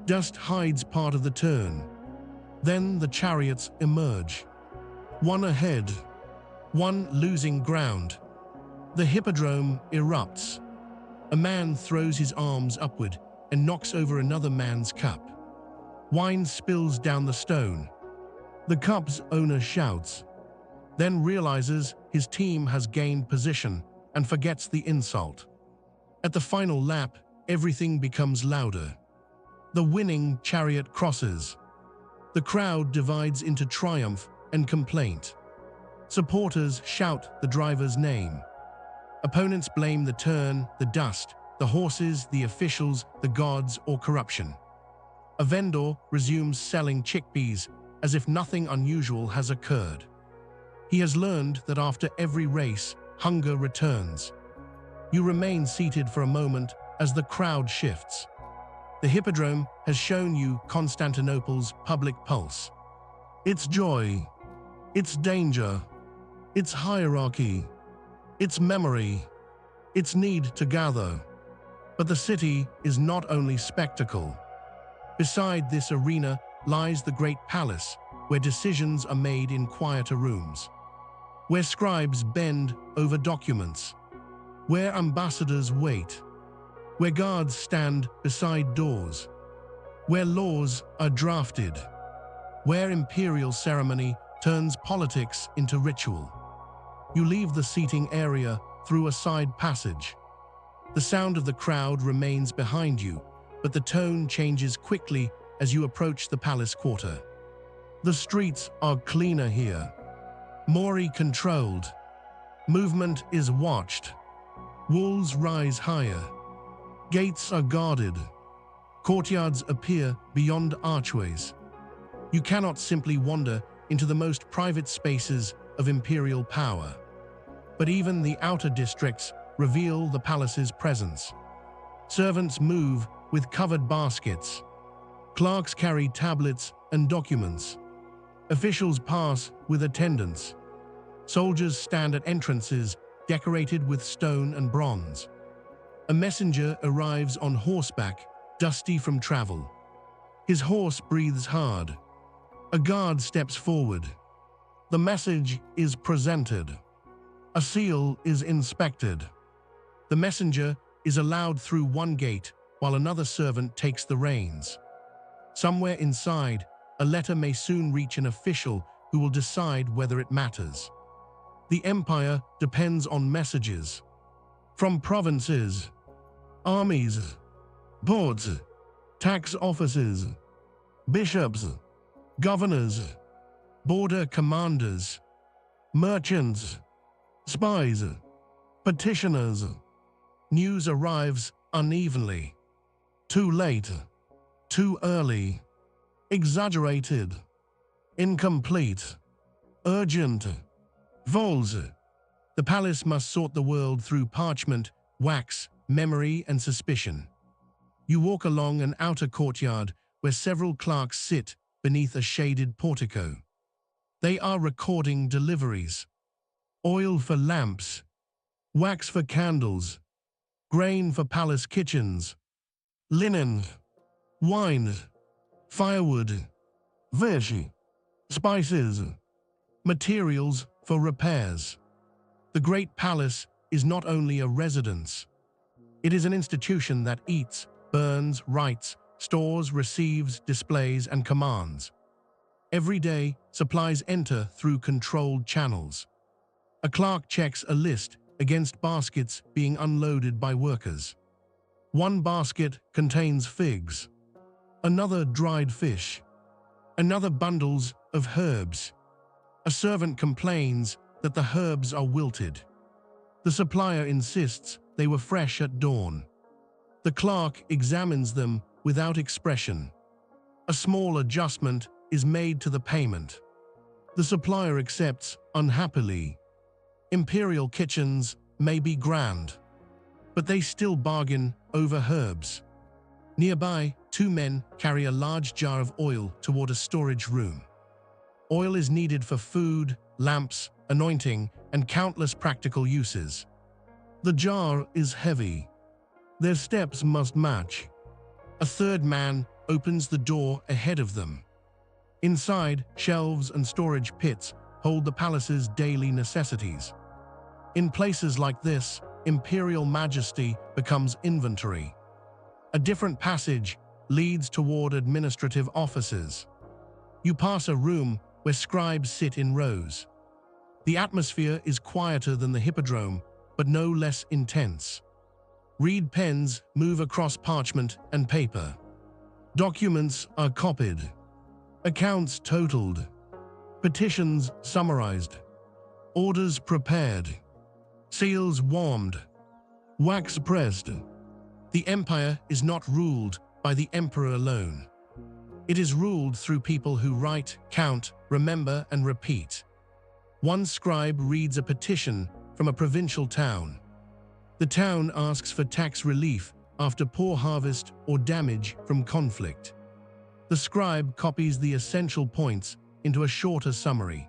Dust hides part of the turn. Then the chariots emerge. One ahead, one losing ground. The Hippodrome erupts. A man throws his arms upward and knocks over another man's cup. Wine spills down the stone. The cup's owner shouts, then realizes his team has gained position and forgets the insult. At the final lap, everything becomes louder. The winning chariot crosses. The crowd divides into triumph and complaint. Supporters shout the driver's name. Opponents blame the turn, the dust, the horses, the officials, the gods, or corruption. A vendor resumes selling chickpeas as if nothing unusual has occurred. He has learned that after every race, hunger returns. You remain seated for a moment as the crowd shifts. The Hippodrome has shown you Constantinople's public pulse. Its joy, its danger, its hierarchy, its memory, its need to gather. But the city is not only spectacle. Beside this arena lies the great palace, where decisions are made in quieter rooms, where scribes bend over documents, where ambassadors wait, where guards stand beside doors, where laws are drafted, where imperial ceremony turns politics into ritual. You leave the seating area through a side passage. The sound of the crowd remains behind you, but the tone changes quickly as you approach the palace quarter. The streets are cleaner here, more controlled. Movement is watched. Walls rise higher. Gates are guarded. Courtyards appear beyond archways. You cannot simply wander into the most private spaces of imperial power. But even the outer districts reveal the palace's presence. Servants move with covered baskets. Clerks carry tablets and documents. Officials pass with attendants. Soldiers stand at entrances decorated with stone and bronze. A messenger arrives on horseback, dusty from travel. His horse breathes hard. A guard steps forward. The message is presented. A seal is inspected. The messenger is allowed through one gate while another servant takes the reins. Somewhere inside, a letter may soon reach an official who will decide whether it matters. The empire depends on messages. From provinces, armies, boards, tax offices, bishops, governors, border commanders, merchants, spies, petitioners. News arrives unevenly. Too late, too early, exaggerated, incomplete, urgent, vols. The palace must sort the world through parchment, wax, memory, and suspicion. You walk along an outer courtyard where several clerks sit beneath a shaded portico. They are recording deliveries. Oil for lamps, wax for candles, grain for palace kitchens, linen, wine, firewood, fish, spices, materials for repairs. The Great Palace is not only a residence. It is an institution that eats, burns, writes, stores, receives, displays, and commands. Every day, supplies enter through controlled channels. A clerk checks a list against baskets being unloaded by workers. One basket contains figs, another dried fish, another bundles of herbs. A servant complains that the herbs are wilted. The supplier insists they were fresh at dawn. The clerk examines them without expression. A small adjustment is made to the payment. The supplier accepts unhappily. Imperial kitchens may be grand, but they still bargain over herbs. Nearby, two men carry a large jar of oil toward a storage room. Oil is needed for food, lamps, anointing, and countless practical uses. The jar is heavy. Their steps must match. A third man opens the door ahead of them. Inside, shelves and storage pits hold the palace's daily necessities. In places like this, imperial majesty becomes inventory. A different passage leads toward administrative offices. You pass a room where scribes sit in rows. The atmosphere is quieter than the Hippodrome, but no less intense. Reed pens move across parchment and paper. Documents are copied. Accounts totaled. Petitions summarized. Orders prepared. Seals warmed. Wax pressed. The empire is not ruled by the emperor alone. It is ruled through people who write, count, remember, and repeat. One scribe reads a petition from a provincial town. The town asks for tax relief after poor harvest or damage from conflict. The scribe copies the essential points into a shorter summary.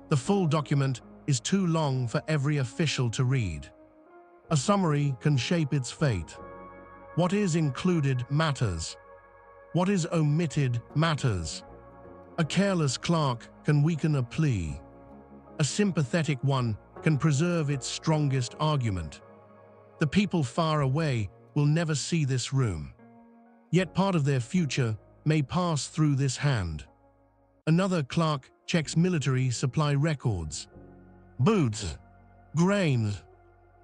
The full document is too long for every official to read. A summary can shape its fate. What is included matters. What is omitted matters. A careless clerk can weaken a plea. A sympathetic one can preserve its strongest argument. The people far away will never see this room. Yet part of their future may pass through this hand. Another clerk checks military supply records. Boots, grain,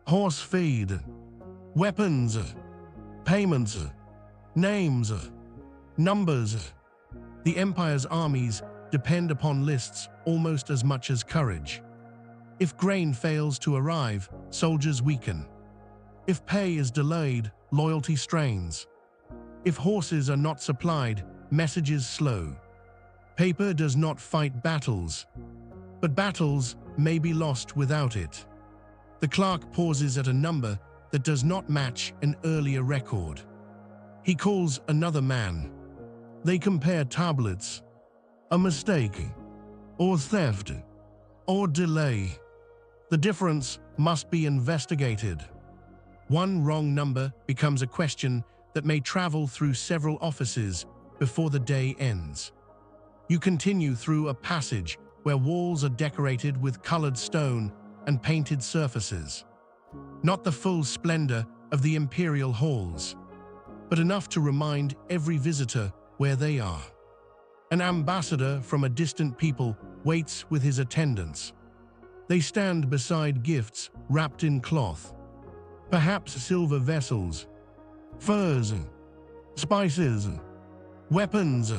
horse feed, weapons, payments, names, numbers. The empire's armies depend upon lists almost as much as courage. If grain fails to arrive, soldiers weaken. If pay is delayed, loyalty strains. If horses are not supplied, messages slow. Paper does not fight battles, but battles may be lost without it. The clerk pauses at a number that does not match an earlier record. He calls another man. They compare tablets. A mistake, or theft, or delay. The difference must be investigated. One wrong number becomes a question that may travel through several offices before the day ends. You continue through a passage where walls are decorated with colored stone and painted surfaces. Not the full splendor of the imperial halls, but enough to remind every visitor where they are. An ambassador from a distant people waits with his attendants. They stand beside gifts wrapped in cloth, perhaps silver vessels, furs, spices, weapons,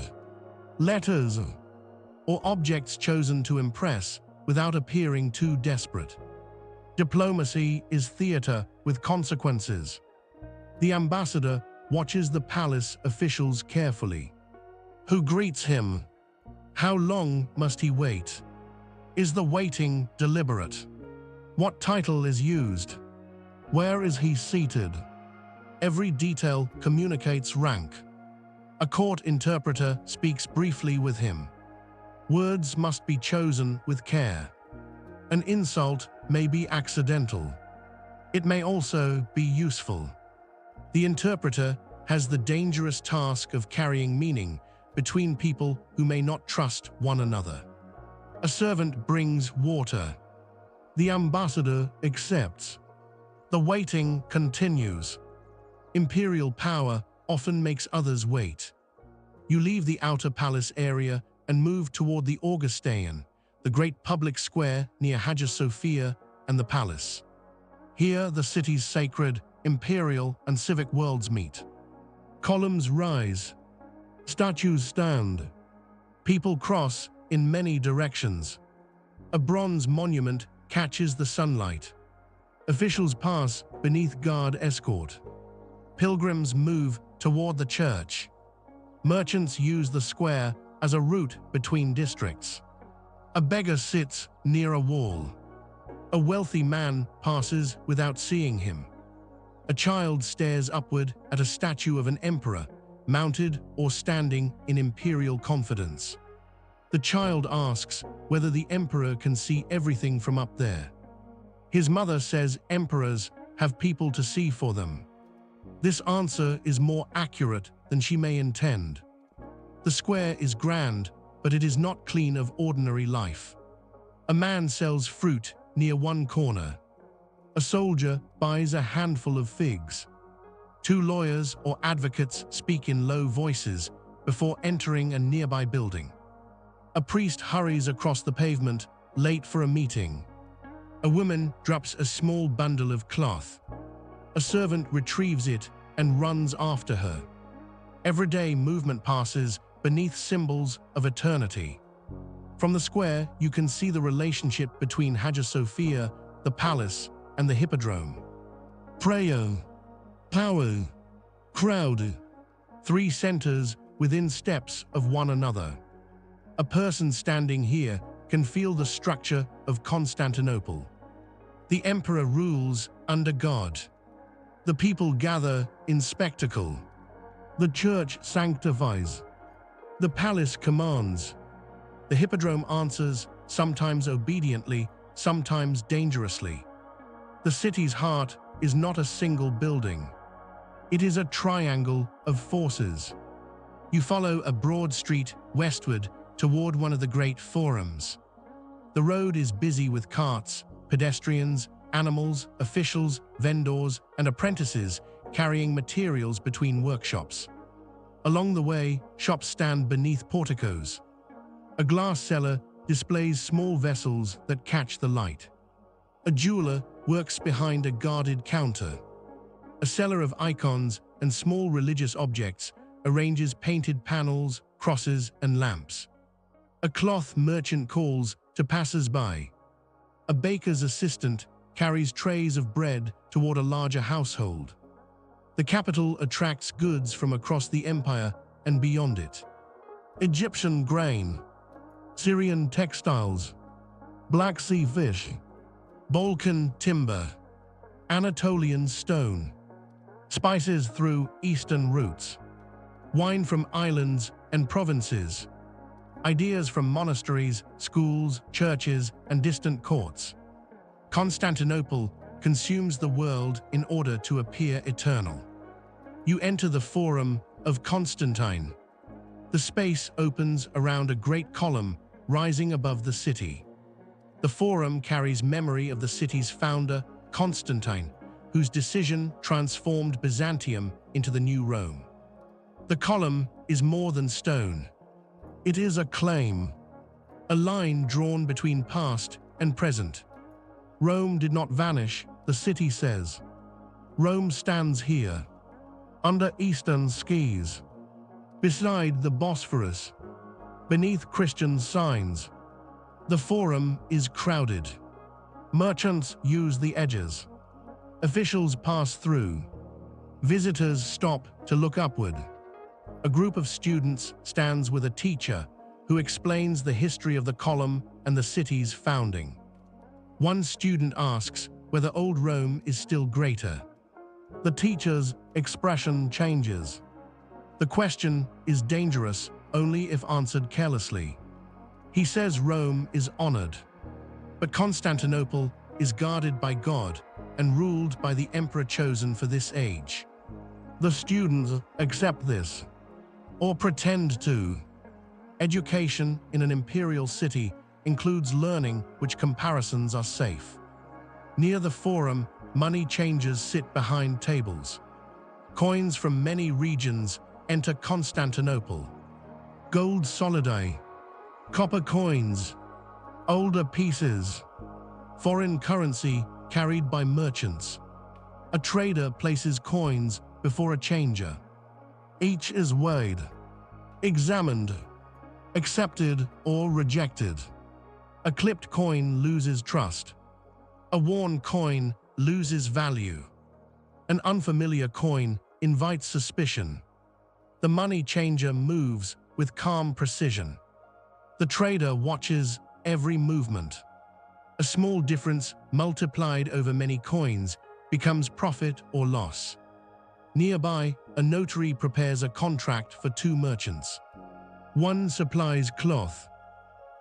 letters, or objects chosen to impress without appearing too desperate. Diplomacy is theater with consequences. The ambassador watches the palace officials carefully. Who greets him? How long must he wait? Is the waiting deliberate? What title is used? Where is he seated? Every detail communicates rank. A court interpreter speaks briefly with him. Words must be chosen with care. An insult may be accidental. It may also be useful. The interpreter has the dangerous task of carrying meaning between people who may not trust one another. A servant brings water. The ambassador accepts. The waiting continues. Imperial power often makes others wait. You leave the outer palace area and move toward the Augustaion, the great public square near Hagia Sophia and the palace. Here the city's sacred, imperial, and civic worlds meet. Columns rise. Statues stand. People cross in many directions. A bronze monument catches the sunlight. Officials pass beneath guard escort. Pilgrims move toward the church. Merchants use the square as a route between districts. A beggar sits near a wall. A wealthy man passes without seeing him. A child stares upward at a statue of an emperor, mounted or standing in imperial confidence. The child asks whether the emperor can see everything from up there. His mother says emperors have people to see for them. This answer is more accurate than she may intend. The square is grand, but it is not clean of ordinary life. A man sells fruit near one corner. A soldier buys a handful of figs. Two lawyers or advocates speak in low voices before entering a nearby building. A priest hurries across the pavement, late for a meeting. A woman drops a small bundle of cloth. A servant retrieves it and runs after her. Everyday movement passes beneath symbols of eternity. From the square, you can see the relationship between Hagia Sophia, the palace, and the Hippodrome. Prayer, power, crowd, three centers within steps of one another. A person standing here can feel the structure of Constantinople. The emperor rules under God. The people gather in spectacle. The church sanctifies. The palace commands. The Hippodrome answers, sometimes obediently, sometimes dangerously. The city's heart is not a single building. It is a triangle of forces. You follow a broad street westward toward one of the great forums. The road is busy with carts, pedestrians, animals, officials, vendors, and apprentices carrying materials between workshops. Along the way, shops stand beneath porticos. A glass seller displays small vessels that catch the light. A jeweler works behind a guarded counter. A seller of icons and small religious objects arranges painted panels, crosses, and lamps. A cloth merchant calls to passers-by. A baker's assistant carries trays of bread toward a larger household. The capital attracts goods from across the empire and beyond it. Egyptian grain, Syrian textiles, Black Sea fish, Balkan timber, Anatolian stone, spices through eastern routes, wine from islands and provinces, ideas from monasteries, schools, churches, and distant courts. Constantinople consumes the world in order to appear eternal. You enter the Forum of Constantine. The space opens around a great column rising above the city. The Forum carries memory of the city's founder, Constantine, whose decision transformed Byzantium into the new Rome. The column is more than stone. It is a claim, a line drawn between past and present. Rome did not vanish, the city says. Rome stands here, under eastern skies, beside the Bosphorus, beneath Christian signs. The Forum is crowded. Merchants use the edges. Officials pass through. Visitors stop to look upward. A group of students stands with a teacher who explains the history of the column and the city's founding. One student asks whether old Rome is still greater. The teacher's expression changes. The question is dangerous only if answered carelessly. He says Rome is honored, but Constantinople is guarded by God and ruled by the emperor chosen for this age. The students accept this, or pretend to. Education in an imperial city includes learning which comparisons are safe. Near the Forum, money changers sit behind tables. Coins from many regions enter Constantinople. Gold solidi, copper coins, older pieces, foreign currency carried by merchants. A trader places coins before a changer. Each is weighed, examined, accepted or rejected. A clipped coin loses trust. A worn coin loses value. An unfamiliar coin invites suspicion. The money changer moves with calm precision. The trader watches every movement. A small difference multiplied over many coins becomes profit or loss. Nearby, a notary prepares a contract for two merchants. One supplies cloth.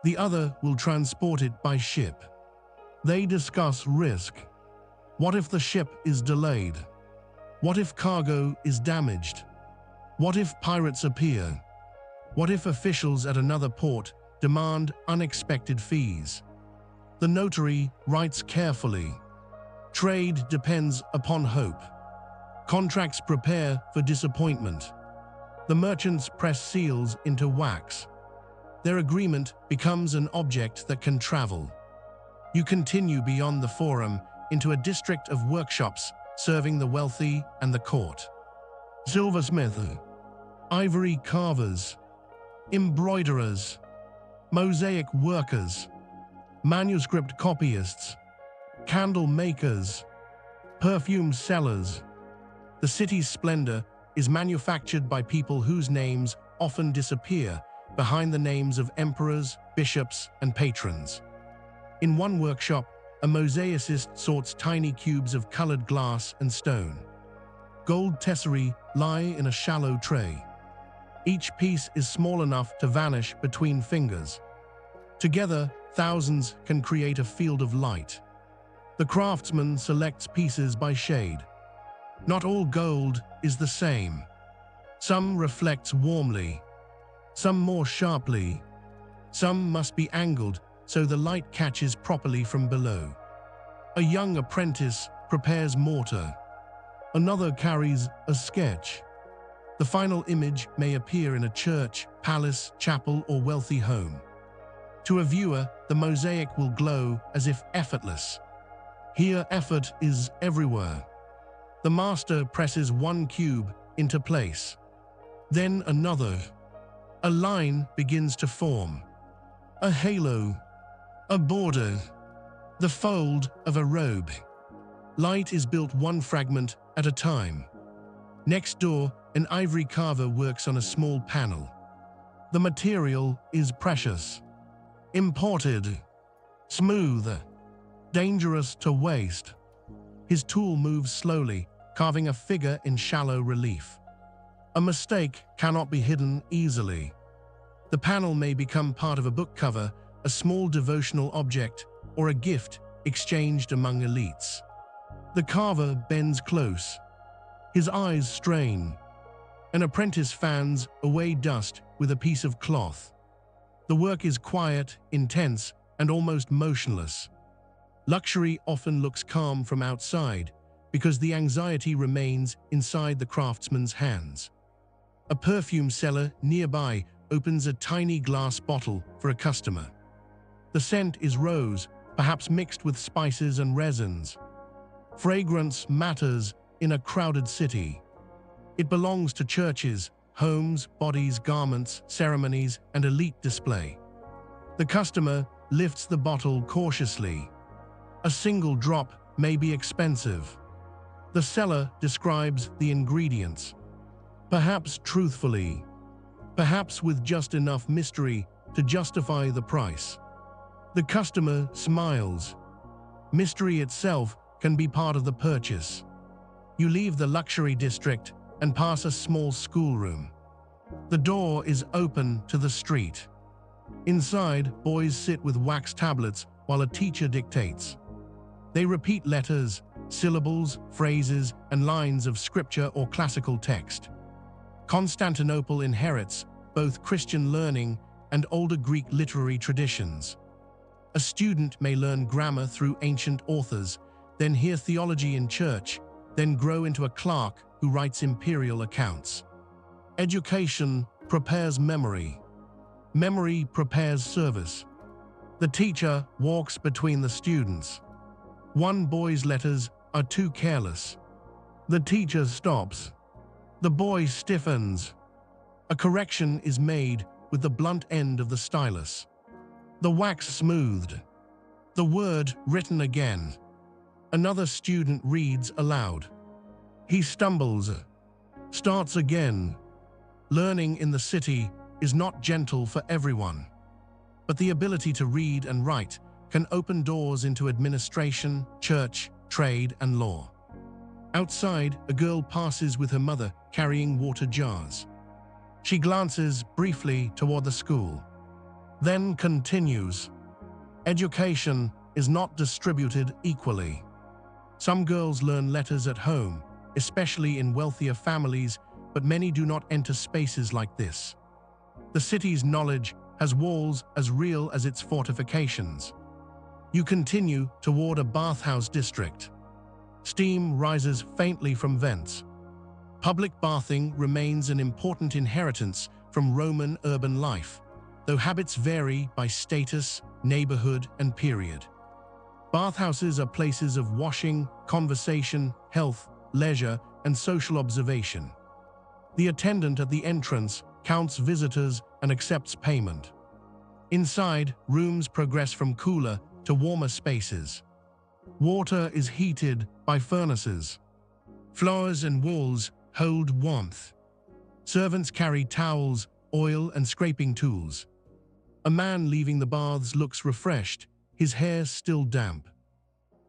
The other will transport it by ship. They discuss risk. What if the ship is delayed? What if cargo is damaged? What if pirates appear? What if officials at another port demand unexpected fees? The notary writes carefully. Trade depends upon hope. Contracts prepare for disappointment. The merchants press seals into wax. Their agreement becomes an object that can travel. You continue beyond the Forum into a district of workshops serving the wealthy and the court. Silversmiths, ivory carvers, embroiderers, mosaic workers, manuscript copyists, candle makers, perfume sellers. The city's splendor is manufactured by people whose names often disappear behind the names of emperors, bishops, and patrons. In one workshop, a mosaicist sorts tiny cubes of colored glass and stone. Gold tesserae lie in a shallow tray. Each piece is small enough to vanish between fingers. Together, thousands can create a field of light. The craftsman selects pieces by shade. Not all gold is the same. Some reflects warmly, some more sharply. Some must be angled so the light catches properly from below. A young apprentice prepares mortar. Another carries a sketch. The final image may appear in a church, palace, chapel, or wealthy home. To a viewer, the mosaic will glow as if effortless. Here, effort is everywhere. The master presses one cube into place. Then another. A line begins to form. A halo. A border. The fold of a robe. Light is built one fragment at a time. Next door, an ivory carver works on a small panel. The material is precious, imported, smooth, dangerous to waste. His tool moves slowly, carving a figure in shallow relief. A mistake cannot be hidden easily. The panel may become part of a book cover, a small devotional object, or a gift exchanged among elites. The carver bends close. His eyes strain. An apprentice fans away dust with a piece of cloth. The work is quiet, intense, and almost motionless. Luxury often looks calm from outside because the anxiety remains inside the craftsman's hands. A perfume seller nearby opens a tiny glass bottle for a customer. The scent is rose, perhaps mixed with spices and resins. Fragrance matters in a crowded city. It belongs to churches, homes, bodies, garments, ceremonies, and elite display. The customer lifts the bottle cautiously. A single drop may be expensive. The seller describes the ingredients, perhaps truthfully, perhaps with just enough mystery to justify the price. The customer smiles. Mystery itself can be part of the purchase. You leave the luxury district and pass a small schoolroom. The door is open to the street. Inside, boys sit with wax tablets while a teacher dictates. They repeat letters, syllables, phrases, and lines of scripture or classical text. Constantinople inherits both Christian learning and older Greek literary traditions. A student may learn grammar through ancient authors, then hear theology in church, then grow into a clerk who writes imperial accounts. Education prepares memory. Memory prepares service. The teacher walks between the students. One boy's letters are too careless. The teacher stops. The boy stiffens. A correction is made with the blunt end of the stylus. The wax smoothed. The word written again. Another student reads aloud. He stumbles. Starts again. Learning in the city is not gentle for everyone. But the ability to read and write can open doors into administration, church, trade, and law. Outside, a girl passes with her mother carrying water jars. She glances briefly toward the school, then continues. Education is not distributed equally. Some girls learn letters at home, especially in wealthier families, but many do not enter spaces like this. The city's knowledge has walls as real as its fortifications. You continue toward a bathhouse district. Steam rises faintly from vents. Public bathing remains an important inheritance from Roman urban life, though habits vary by status, neighborhood, and period. Bathhouses are places of washing, conversation, health, leisure, and social observation. The attendant at the entrance counts visitors and accepts payment. Inside, rooms progress from cooler to warmer spaces. Water is heated by furnaces. Floors and walls hold warmth. Servants carry towels, oil, and scraping tools. A man leaving the baths looks refreshed, his hair still damp.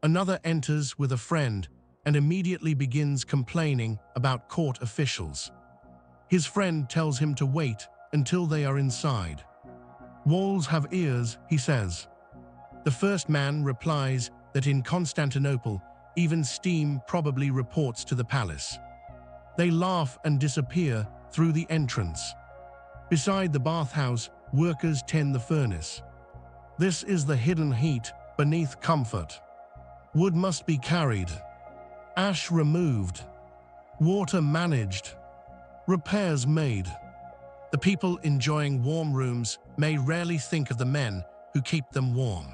Another enters with a friend and immediately begins complaining about court officials. His friend tells him to wait until they are inside. Walls have ears, he says. The first man replies that in Constantinople, even steam probably reports to the palace. They laugh and disappear through the entrance. Beside the bathhouse, workers tend the furnace. This is the hidden heat beneath comfort. Wood must be carried, ash removed, water managed, repairs made. The people enjoying warm rooms may rarely think of the men who keep them warm.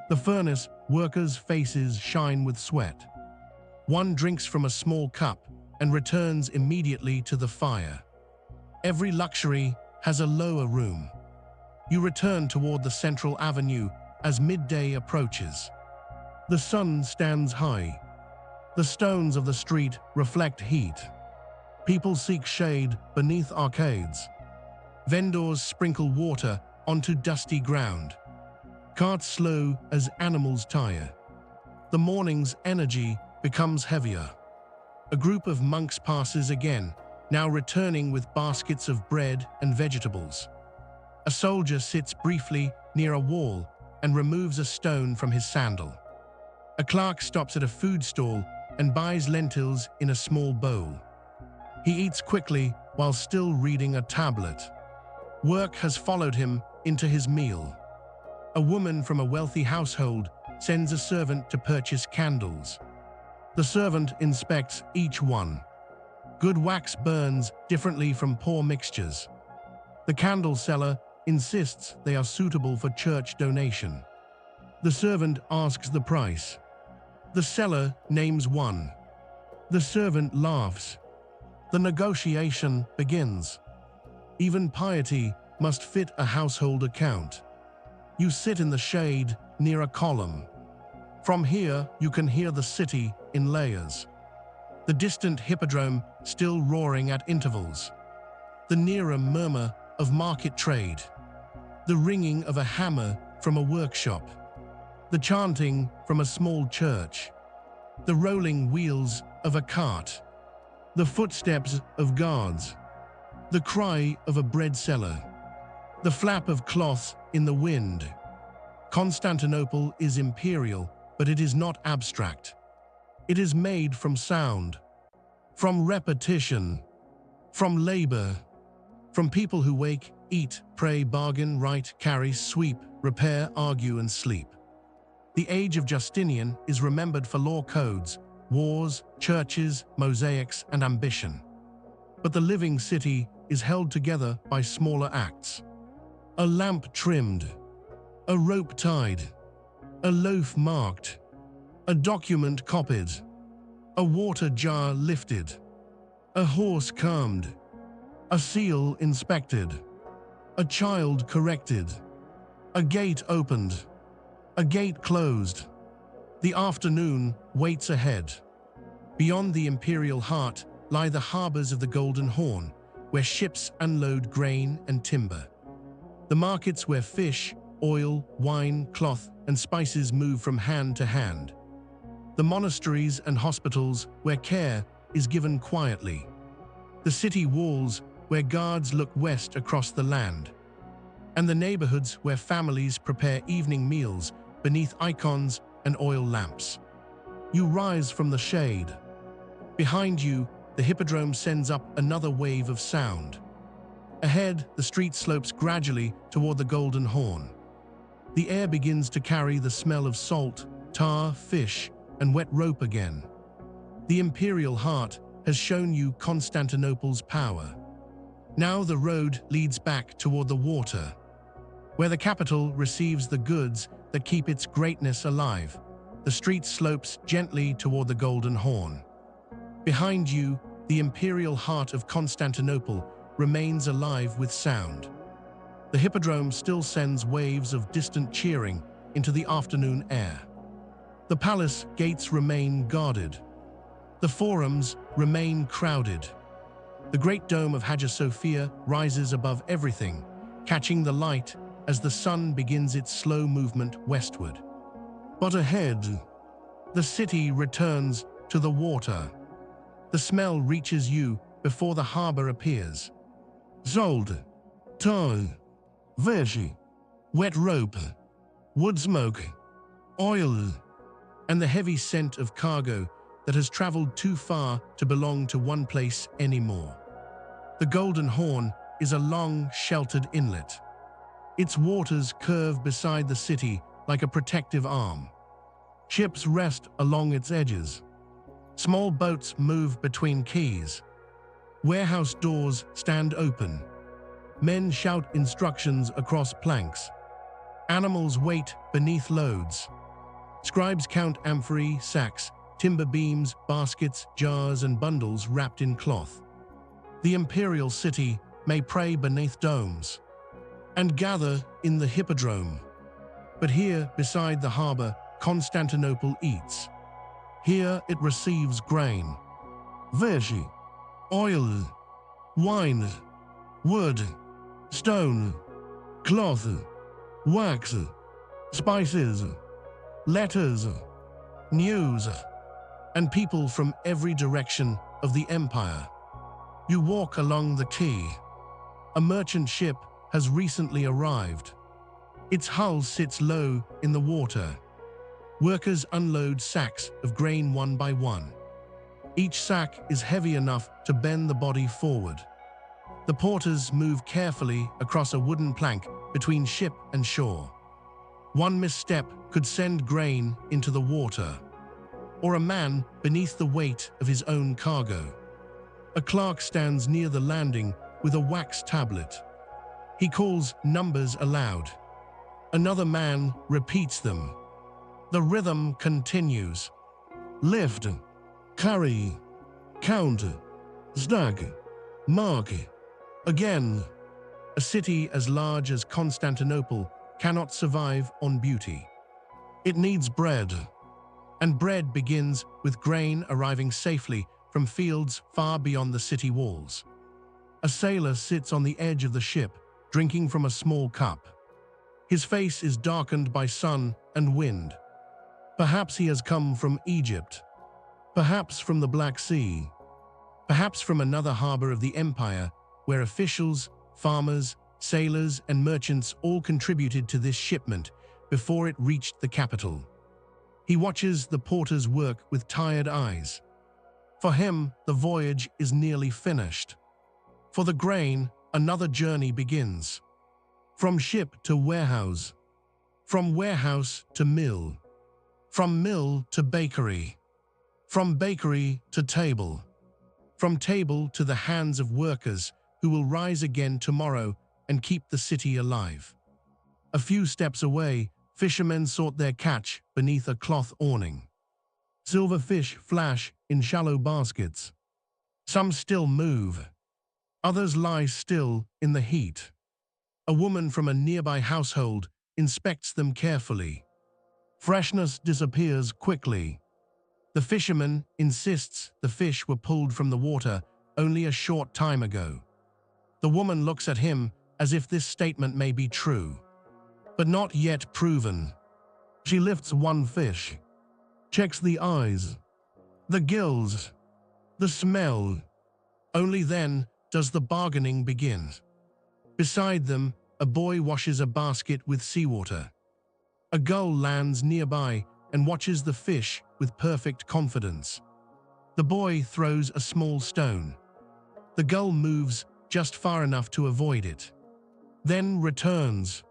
The furnace workers' faces shine with sweat. One drinks from a small cup and returns immediately to the fire. Every luxury has a lower room. You return toward the central avenue as midday approaches. The sun stands high. The stones of the street reflect heat. People seek shade beneath arcades. Vendors sprinkle water onto dusty ground. Carts slow as animals tire. The morning's energy becomes heavier. A group of monks passes again, now returning with baskets of bread and vegetables. A soldier sits briefly near a wall and removes a stone from his sandal. A clerk stops at a food stall and buys lentils in a small bowl. He eats quickly while still reading a tablet. Work has followed him into his meal. A woman from a wealthy household sends a servant to purchase candles. The servant inspects each one. Good wax burns differently from poor mixtures. The candle seller insists they are suitable for church donation. The servant asks the price. The seller names one. The servant laughs. The negotiation begins. Even piety must fit a household account. You sit in the shade near a column. From here, you can hear the city in layers. The distant Hippodrome still roaring at intervals. The nearer murmur of market trade. The ringing of a hammer from a workshop. The chanting from a small church. The rolling wheels of a cart. The footsteps of guards. The cry of a bread seller. The flap of cloth in the wind. Constantinople is imperial, but it is not abstract. It is made from sound, from repetition, from labor, from people who wake, eat, pray, bargain, write, carry, sweep, repair, argue, and sleep. The age of Justinian is remembered for law codes, wars, churches, mosaics, and ambition. But the living city is held together by smaller acts. A lamp trimmed, a rope tied, a loaf marked, a document copied, a water jar lifted, a horse calmed, a seal inspected, a child corrected, a gate opened, a gate closed. The afternoon waits ahead. Beyond the imperial heart lie the harbors of the Golden Horn, where ships unload grain and timber. The markets where fish, oil, wine, cloth, and spices move from hand to hand. The monasteries and hospitals where care is given quietly. The city walls where guards look west across the land. And the neighborhoods where families prepare evening meals beneath icons and oil lamps. You rise from the shade. Behind you, the Hippodrome sends up another wave of sound. Ahead, the street slopes gradually toward the Golden Horn. The air begins to carry the smell of salt, tar, fish, and wet rope again. The imperial heart has shown you Constantinople's power. Now the road leads back toward the water, where the capital receives the goods that keep its greatness alive. The street slopes gently toward the Golden Horn. Behind you, the imperial heart of Constantinople remains alive with sound. The Hippodrome still sends waves of distant cheering into the afternoon air. The palace gates remain guarded. The forums remain crowded. The great dome of Hagia Sophia rises above everything, catching the light as the sun begins its slow movement westward. But ahead, the city returns to the water. The smell reaches you before the harbor appears. Salt, tar, fish, wet rope, wood smoke, oil, and the heavy scent of cargo that has traveled too far to belong to one place anymore. The Golden Horn is a long, sheltered inlet. Its waters curve beside the city like a protective arm. Ships rest along its edges. Small boats move between quays. Warehouse doors stand open. Men shout instructions across planks. Animals wait beneath loads. Scribes count amphorae, sacks, timber beams, baskets, jars, and bundles wrapped in cloth. The imperial city may pray beneath domes and gather in the Hippodrome. But here, beside the harbor, Constantinople eats. Here it receives grain, fish, oil, wine, wood, stone, cloth, wax, spices, letters, news, and people from every direction of the empire. You walk along the quay. A merchant ship has recently arrived. Its hull sits low in the water. Workers unload sacks of grain one by one. Each sack is heavy enough to bend the body forward. The porters move carefully across a wooden plank between ship and shore. One misstep could send grain into the water, or a man beneath the weight of his own cargo. A clerk stands near the landing with a wax tablet. He calls numbers aloud. Another man repeats them. The rhythm continues. Lift, carry, count, snag, mark. Again. A city as large as Constantinople cannot survive on beauty. It needs bread. And bread begins with grain arriving safely from fields far beyond the city walls. A sailor sits on the edge of the ship, drinking from a small cup. His face is darkened by sun and wind. Perhaps he has come from Egypt. Perhaps from the Black Sea. Perhaps from another harbor of the empire, where officials, farmers, sailors, and merchants all contributed to this shipment before it reached the capital. He watches the porters work with tired eyes. For him, the voyage is nearly finished. For the grain, another journey begins. From ship to warehouse. From warehouse to mill. From mill to bakery. From bakery to table. From table to the hands of workers who will rise again tomorrow and keep the city alive. A few steps away, fishermen sort their catch beneath a cloth awning. Silver fish flash in shallow baskets. Some still move. Others lie still in the heat. A woman from a nearby household inspects them carefully. Freshness disappears quickly. The fisherman insists the fish were pulled from the water only a short time ago. The woman looks at him as if this statement may be true, but not yet proven. She lifts one fish, checks the eyes, the gills, the smell. Only then does the bargaining begin. Beside them, a boy washes a basket with seawater. A gull lands nearby and watches the fish with perfect confidence. The boy throws a small stone. The gull moves just far enough to avoid it, then returns.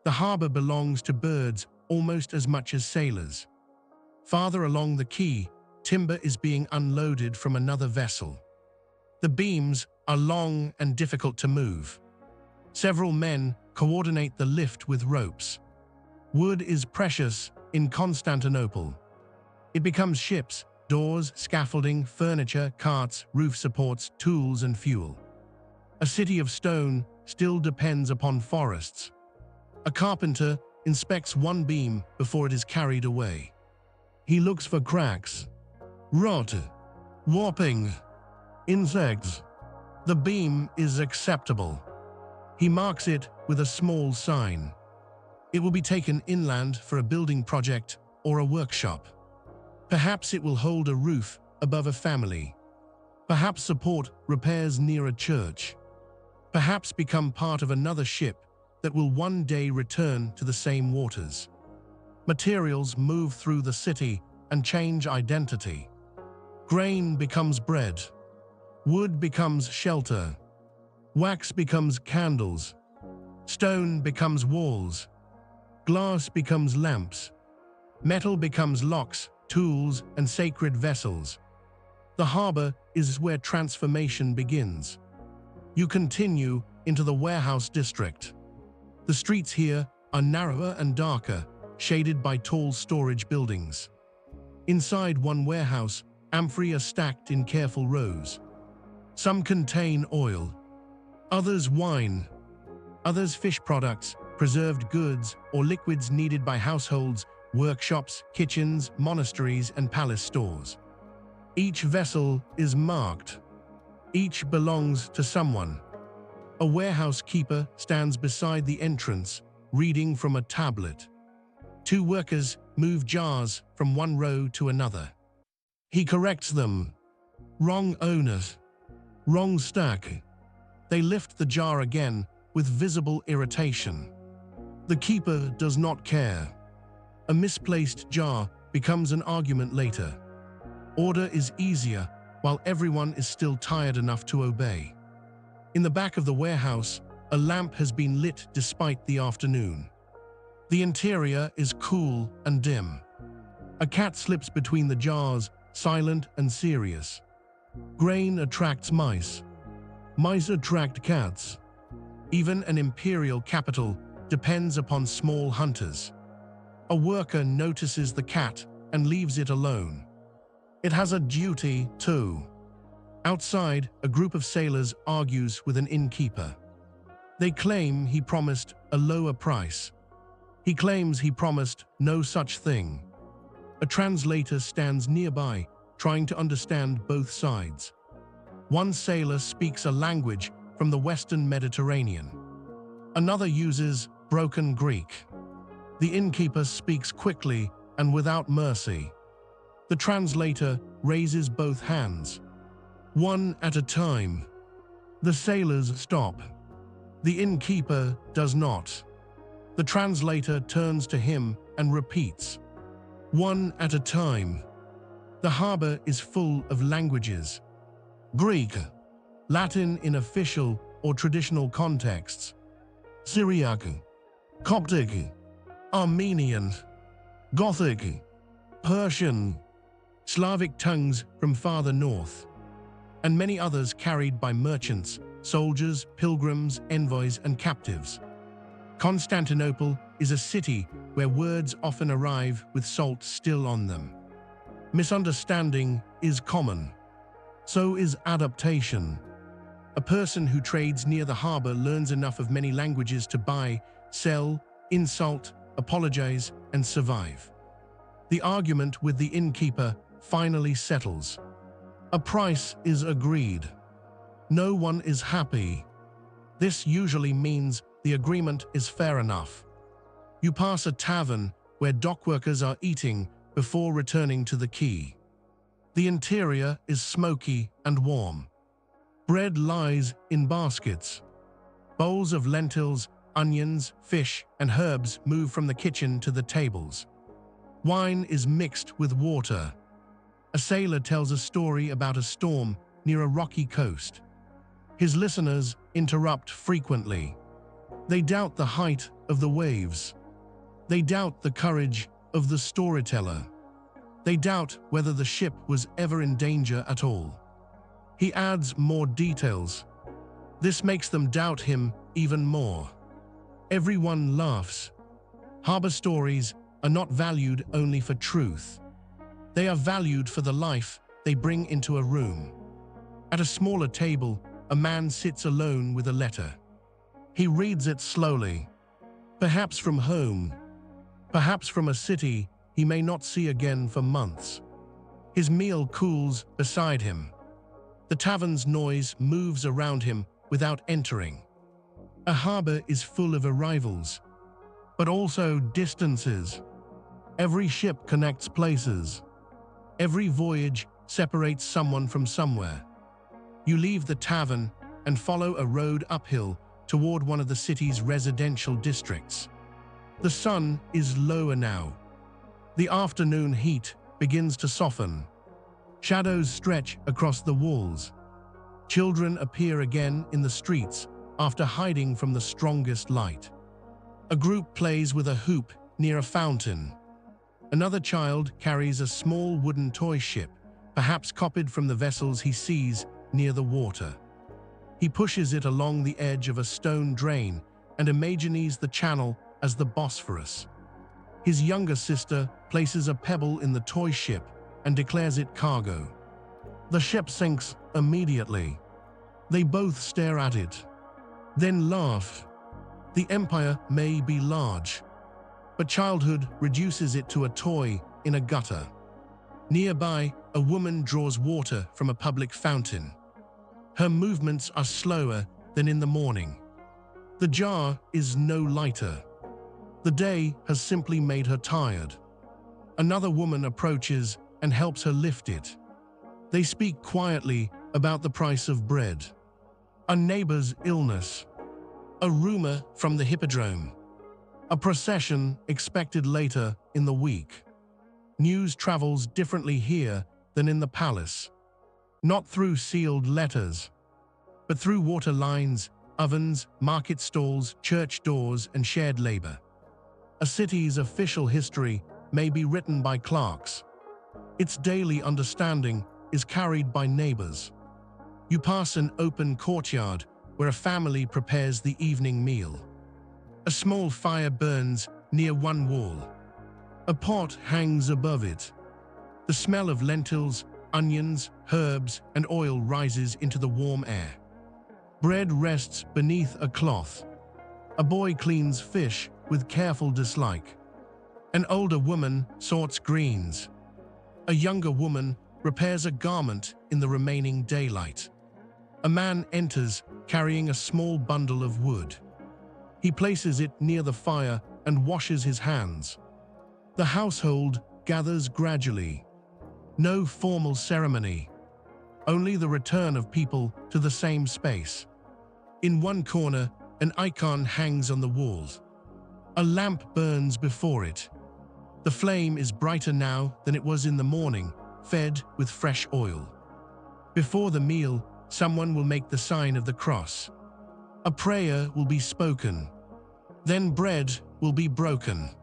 The harbor belongs to birds almost as much as sailors. Farther along the quay, timber is being unloaded from another vessel. The beams are long and difficult to move. Several men coordinate the lift with ropes. Wood is precious in Constantinople. It becomes ships, doors, scaffolding, furniture, carts, roof supports, tools, and fuel. A city of stone still depends upon forests. A carpenter inspects one beam before it is carried away. He looks for cracks, rot, warping, insects. The beam is acceptable. He marks it with a small sign. It will be taken inland for a building project or a workshop. Perhaps it will hold a roof above a family. Perhaps support repairs near a church. Perhaps become part of another ship that will one day return to the same waters. Materials move through the city and change identity. Grain becomes bread. Wood becomes shelter. Wax becomes candles. Stone becomes walls. Glass becomes lamps. Metal becomes locks, tools, and sacred vessels. The harbor is where transformation begins. You continue into the warehouse district. The streets here are narrower and darker, shaded by tall storage buildings. Inside one warehouse, amphorae are stacked in careful rows. Some contain oil, others wine, others fish products, preserved goods, or liquids needed by households, workshops, kitchens, monasteries, and palace stores. Each vessel is marked. Each belongs to someone. A warehouse keeper stands beside the entrance, reading from a tablet. Two workers move jars from one row to another. He corrects them. Wrong owner. Wrong stack. They lift the jar again with visible irritation. The keeper does not care. A misplaced jar becomes an argument later. Order is easier, while everyone is still tired enough to obey. In the back of the warehouse, a lamp has been lit despite the afternoon. The interior is cool and dim. A cat slips between the jars, silent and serious. Grain attracts mice. Mice attract cats. Even an imperial capital depends upon small hunters. A worker notices the cat and leaves it alone. It has a duty too. Outside, a group of sailors argues with an innkeeper. They claim he promised a lower price. He claims he promised no such thing. A translator stands nearby, trying to understand both sides. One sailor speaks a language from the Western Mediterranean. Another uses broken Greek. The innkeeper speaks quickly and without mercy. The translator raises both hands. One at a time. The sailors stop. The innkeeper does not. The translator turns to him and repeats. One at a time. The harbor is full of languages. Greek, Latin in official or traditional contexts, Syriac, Coptic, Armenian, Gothic, Persian, Slavic tongues from farther north, and many others carried by merchants, soldiers, pilgrims, envoys, and captives. Constantinople is a city where words often arrive with salt still on them. Misunderstanding is common. So is adaptation. A person who trades near the harbor learns enough of many languages to buy, sell, insult, apologize, and survive. The argument with the innkeeper finally settles. A price is agreed. No one is happy. This usually means the agreement is fair enough. You pass a tavern where dockworkers are eating before returning to the quay. The interior is smoky and warm. Bread lies in baskets. Bowls of lentils, onions, fish, and herbs move from the kitchen to the tables. Wine is mixed with water. A sailor tells a story about a storm near a rocky coast. His listeners interrupt frequently. They doubt the height of the waves. They doubt the courage of the storyteller. They doubt whether the ship was ever in danger at all. He adds more details. This makes them doubt him even more. Everyone laughs. Harbor stories are not valued only for truth. They are valued for the life they bring into a room. At a smaller table, a man sits alone with a letter. He reads it slowly. Perhaps from home. Perhaps from a city he may not see again for months. His meal cools beside him. The tavern's noise moves around him without entering. A harbor is full of arrivals, but also distances. Every ship connects places. Every voyage separates someone from somewhere. You leave the tavern and follow a road uphill toward one of the city's residential districts. The sun is lower now. The afternoon heat begins to soften. Shadows stretch across the walls. Children appear again in the streets after hiding from the strongest light. A group plays with a hoop near a fountain. Another child carries a small wooden toy ship, perhaps copied from the vessels he sees near the water. He pushes it along the edge of a stone drain and imagines the channel as the Bosphorus. His younger sister places a pebble in the toy ship and declares it cargo. The ship sinks immediately. They both stare at it, then laugh. The empire may be large, but childhood reduces it to a toy in a gutter. Nearby, a woman draws water from a public fountain. Her movements are slower than in the morning. The jar is no lighter. The day has simply made her tired. Another woman approaches and helps her lift it. They speak quietly about the price of bread, a neighbor's illness, a rumor from the Hippodrome, a procession expected later in the week. News travels differently here than in the palace. Not through sealed letters, but through water lines, ovens, market stalls, church doors, and shared labor. A city's official history may be written by clerks. Its daily understanding is carried by neighbors. You pass an open courtyard where a family prepares the evening meal. A small fire burns near one wall. A pot hangs above it. The smell of lentils, onions, herbs, and oil rises into the warm air. Bread rests beneath a cloth. A boy cleans fish with careful dislike. An older woman sorts greens. A younger woman repairs a garment in the remaining daylight. A man enters carrying a small bundle of wood. He places it near the fire and washes his hands. The household gathers gradually. No formal ceremony, only the return of people to the same space. In one corner, an icon hangs on the wall. A lamp burns before it. The flame is brighter now than it was in the morning, fed with fresh oil. Before the meal, someone will make the sign of the cross. A prayer will be spoken. Then bread will be broken.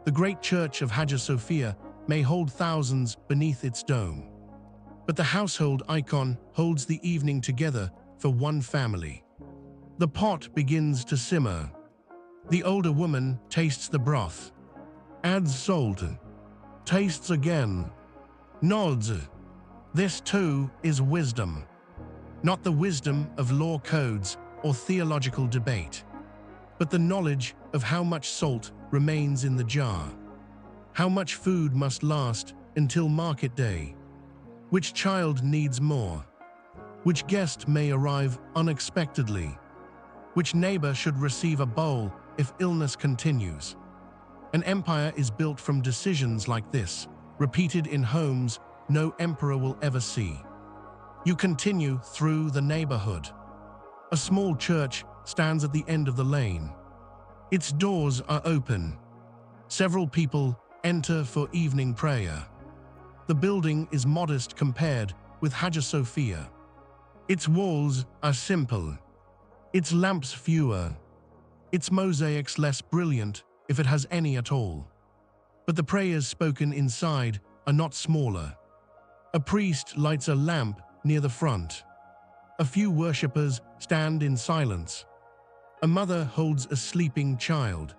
The great church of Hagia Sophia may hold thousands beneath its dome. But the household icon holds the evening together for one family. The pot begins to simmer. The older woman tastes the broth, adds salt, tastes again, nods. This too is wisdom. Not the wisdom of law codes or theological debate, but the knowledge of how much salt remains in the jar, how much food must last until market day, which child needs more, which guest may arrive unexpectedly, which neighbor should receive a bowl if illness continues. An empire is built from decisions like this, repeated in homes no emperor will ever see. You continue through the neighborhood. A small church stands at the end of the lane. Its doors are open. Several people enter for evening prayer. The building is modest compared with Hagia Sophia. Its walls are simple. Its lamps fewer. Its mosaics less brilliant, if it has any at all. But the prayers spoken inside are not smaller. A priest lights a lamp near the front. A few worshippers stand in silence. A mother holds a sleeping child.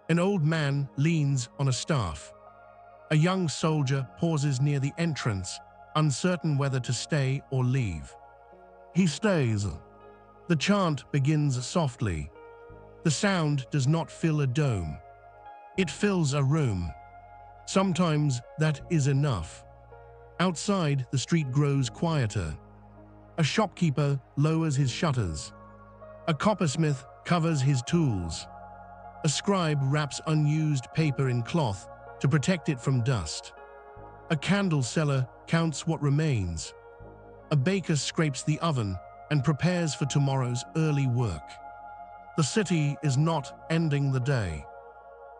An old man leans on a staff. A young soldier pauses near the entrance, uncertain whether to stay or leave. He stays. The chant begins softly. The sound does not fill a dome. It fills a room. Sometimes that is enough. Outside, the street grows quieter. A shopkeeper lowers his shutters. A coppersmith covers his tools. A scribe wraps unused paper in cloth to protect it from dust. A candle seller counts what remains. A baker scrapes the oven and prepares for tomorrow's early work. The city is not ending the day.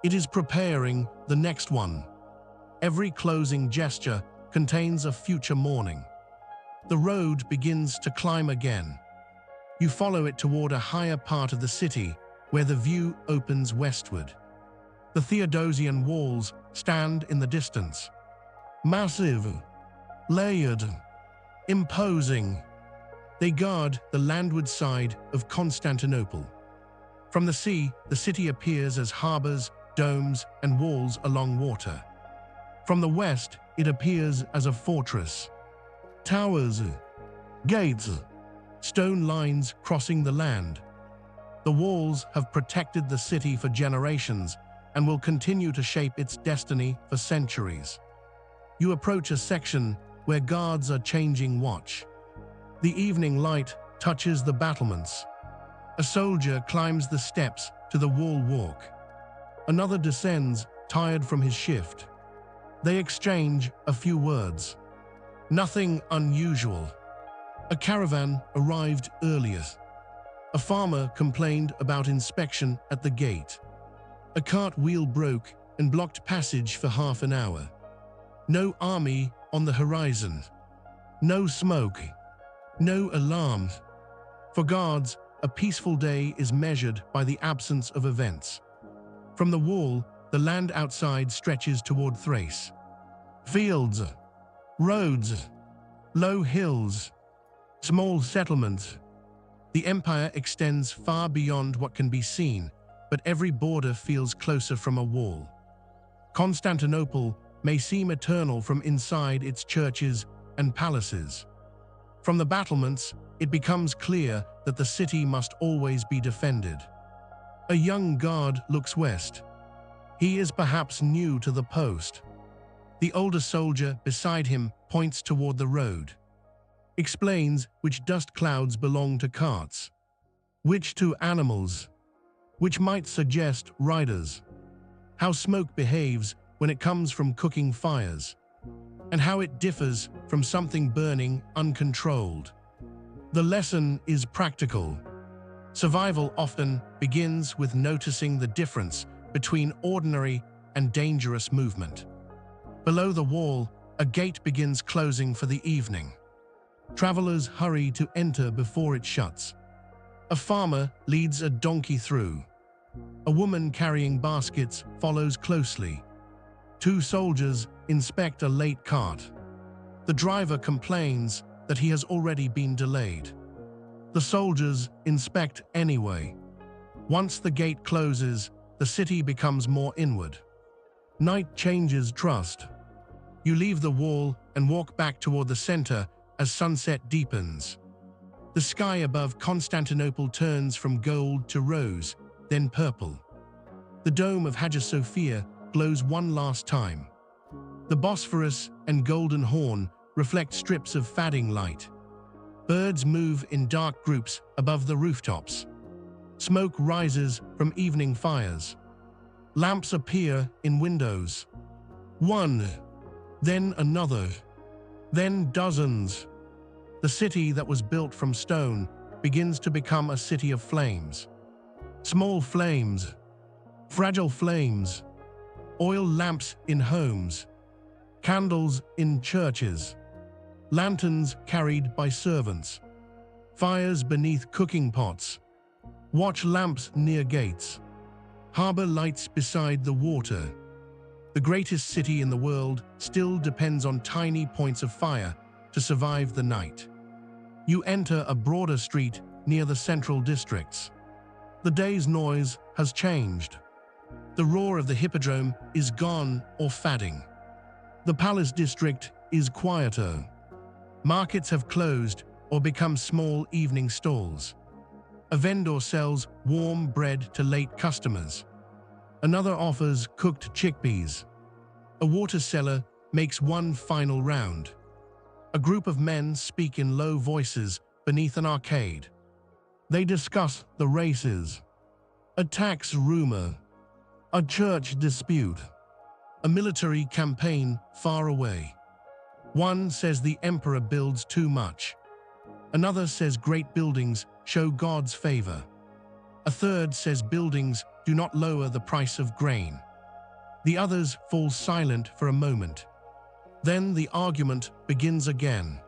It is preparing the next one. Every closing gesture contains a future morning. The road begins to climb again. You follow it toward a higher part of the city where the view opens westward. The Theodosian walls stand in the distance. Massive, layered, imposing. They guard the landward side of Constantinople. From the sea, the city appears as harbors, domes, and walls along water. From the west, it appears as a fortress. Towers, gates, stone lines crossing the land. The walls have protected the city for generations and will continue to shape its destiny for centuries. You approach a section where guards are changing watch. The evening light touches the battlements. A soldier climbs the steps to the wall walk. Another descends, tired from his shift. They exchange a few words. Nothing unusual. A caravan arrived earlier. A farmer complained about inspection at the gate. A cart wheel broke and blocked passage for half an hour. No army on the horizon. No smoke, no alarms. For guards, a peaceful day is measured by the absence of events. From the wall, the land outside stretches toward Thrace. Fields, roads, low hills, small settlements. The empire extends far beyond what can be seen, but every border feels closer from a wall. Constantinople may seem eternal from inside its churches and palaces. From the battlements, it becomes clear that the city must always be defended. A young guard looks west. He is perhaps new to the post. The older soldier beside him points toward the road. Explains which dust clouds belong to carts, which to animals, which might suggest riders, how smoke behaves when it comes from cooking fires, and how it differs from something burning uncontrolled. The lesson is practical. Survival often begins with noticing the difference between ordinary and dangerous movement. Below the wall, a gate begins closing for the evening. Travelers hurry to enter before it shuts. A farmer leads a donkey through. A woman carrying baskets follows closely. Two soldiers inspect a late cart. The driver complains that he has already been delayed. The soldiers inspect anyway. Once the gate closes, the city becomes more inward. Night changes trust. You leave the wall and walk back toward the center as sunset deepens. The sky above Constantinople turns from gold to rose, then purple. The dome of Hagia Sophia glows one last time. The Bosphorus and Golden Horn reflect strips of fading light. Birds move in dark groups above the rooftops. Smoke rises from evening fires. Lamps appear in windows. One, then another, then dozens. The city that was built from stone begins to become a city of flames. Small flames, fragile flames, oil lamps in homes, candles in churches, lanterns carried by servants, fires beneath cooking pots, watch lamps near gates, harbor lights beside the water. The greatest city in the world still depends on tiny points of fire to survive the night. You enter a broader street near the central districts. The day's noise has changed. The roar of the Hippodrome is gone or fading. The palace district is quieter. Markets have closed or become small evening stalls. A vendor sells warm bread to late customers. Another offers cooked chickpeas. A water seller makes one final round. A group of men speak in low voices beneath an arcade. They discuss the races, a tax rumor, a church dispute, a military campaign far away. One says the emperor builds too much. Another says great buildings show God's favor. A third says buildings do not lower the price of grain. The others fall silent for a moment. Then the argument begins again.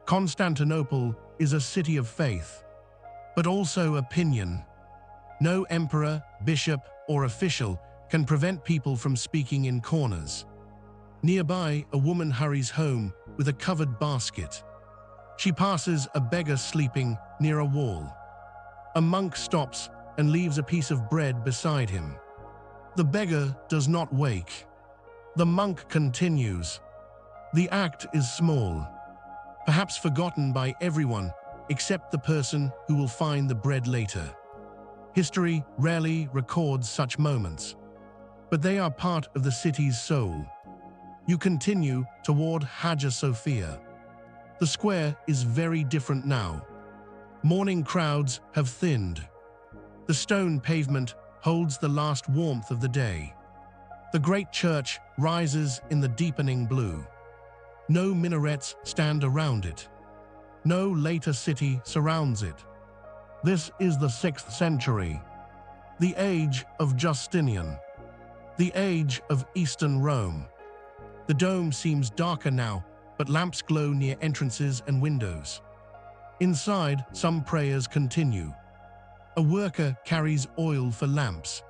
Constantinople is a city of faith, but also opinion. No emperor, bishop, or official can prevent people from speaking in corners. Nearby, a woman hurries home with a covered basket. She passes a beggar sleeping near a wall. A monk stops and leaves a piece of bread beside him. The beggar does not wake. The monk continues. The act is small, perhaps forgotten by everyone except the person who will find the bread later. History rarely records such moments, but they are part of the city's soul. You continue toward Hagia Sophia. The square is very different now. Morning crowds have thinned. The stone pavement holds the last warmth of the day. The great church rises in the deepening blue. No minarets stand around it. No later city surrounds it. This is the 6th century, the age of Justinian, the age of Eastern Rome. The dome seems darker now, but lamps glow near entrances and windows. Inside, some prayers continue. A worker carries oil for lamps.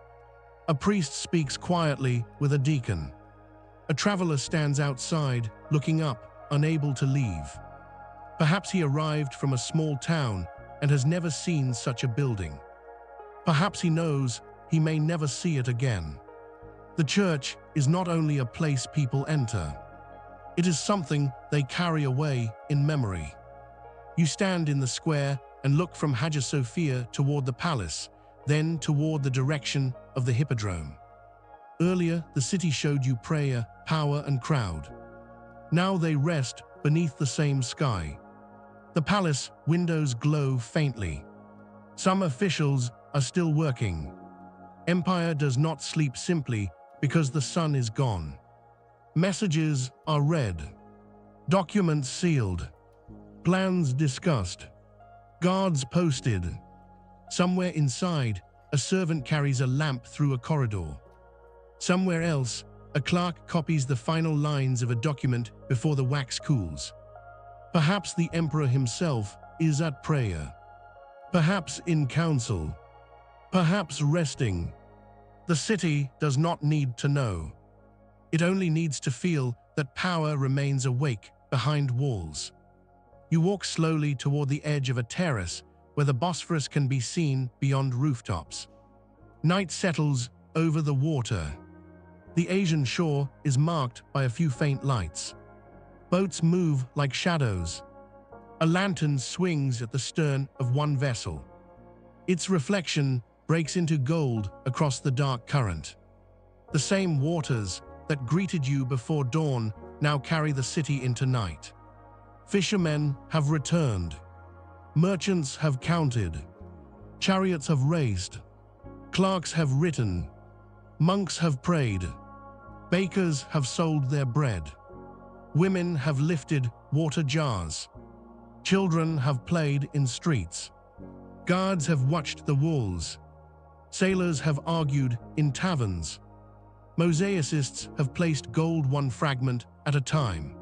A priest speaks quietly with a deacon. A traveler stands outside, looking up, unable to leave. Perhaps he arrived from a small town and has never seen such a building. Perhaps he knows he may never see it again. The church is not only a place people enter. It is something they carry away in memory. You stand in the square and look from Hagia Sophia toward the palace, then toward the direction of the Hippodrome. Earlier, the city showed you prayer, power, and crowd. Now they rest beneath the same sky. The palace windows glow faintly. Some officials are still working. Empire does not sleep simply because the sun is gone. Messages are read. Documents sealed. Plans discussed. Guards posted. Somewhere inside, a servant carries a lamp through a corridor. Somewhere else, a clerk copies the final lines of a document before the wax cools. Perhaps the emperor himself is at prayer. Perhaps in council. Perhaps resting. The city does not need to know. It only needs to feel that power remains awake behind walls. You walk slowly toward the edge of a terrace where the Bosphorus can be seen beyond rooftops. Night settles over the water. The Asian shore is marked by a few faint lights. Boats move like shadows. A lantern swings at the stern of one vessel. Its reflection breaks into gold across the dark current. The same waters that greeted you before dawn now carry the city into night. Fishermen have returned. Merchants have counted. Chariots have raced. Clerks have written. Monks have prayed. Bakers have sold their bread. Women have lifted water jars. Children have played in streets. Guards have watched the walls. Sailors have argued in taverns. Mosaicists have placed gold one fragment at a time.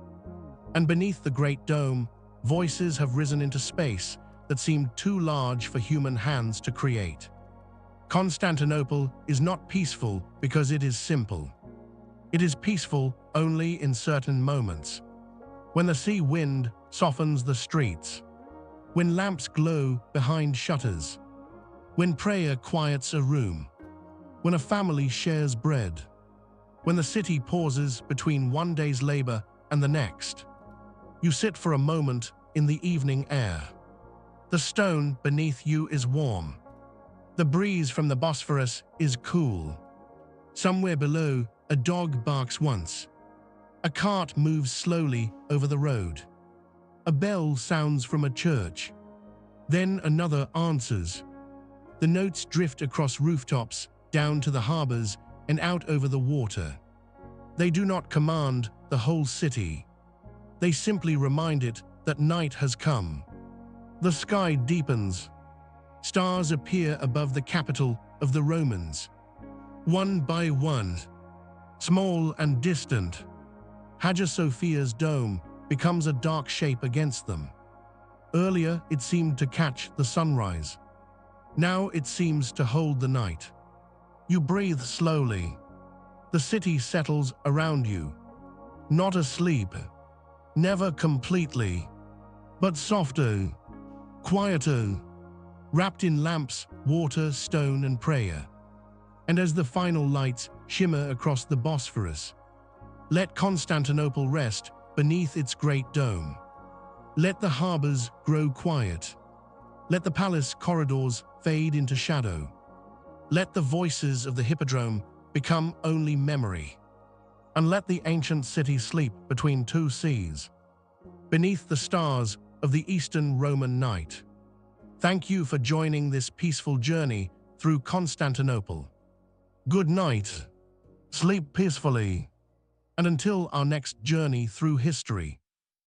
And beneath the great dome, voices have risen into space that seemed too large for human hands to create. Constantinople is not peaceful because it is simple. It is peaceful only in certain moments. When the sea wind softens the streets. When lamps glow behind shutters. When prayer quiets a room. When a family shares bread. When the city pauses between one day's labor and the next. You sit for a moment in the evening air. The stone beneath you is warm. The breeze from the Bosphorus is cool. Somewhere below, a dog barks once. A cart moves slowly over the road. A bell sounds from a church. Then another answers. The notes drift across rooftops, down to the harbors, and out over the water. They do not command the whole city. They simply remind it that night has come. The sky deepens. Stars appear above the capital of the Romans. One by one, small and distant, Hagia Sophia's dome becomes a dark shape against them. Earlier, it seemed to catch the sunrise. Now it seems to hold the night. You breathe slowly. The city settles around you. Not asleep. Never completely. But softer. Quieter. Wrapped in lamps, water, stone, and prayer. And as the final lights shimmer across the Bosphorus, let Constantinople rest beneath its great dome. Let the harbors grow quiet. Let the palace corridors fade into shadow. Let the voices of the Hippodrome become only memory. And let the ancient city sleep between two seas, beneath the stars of the Eastern Roman night. Thank you for joining this peaceful journey through Constantinople. Good night. Sleep peacefully. And until our next journey through history.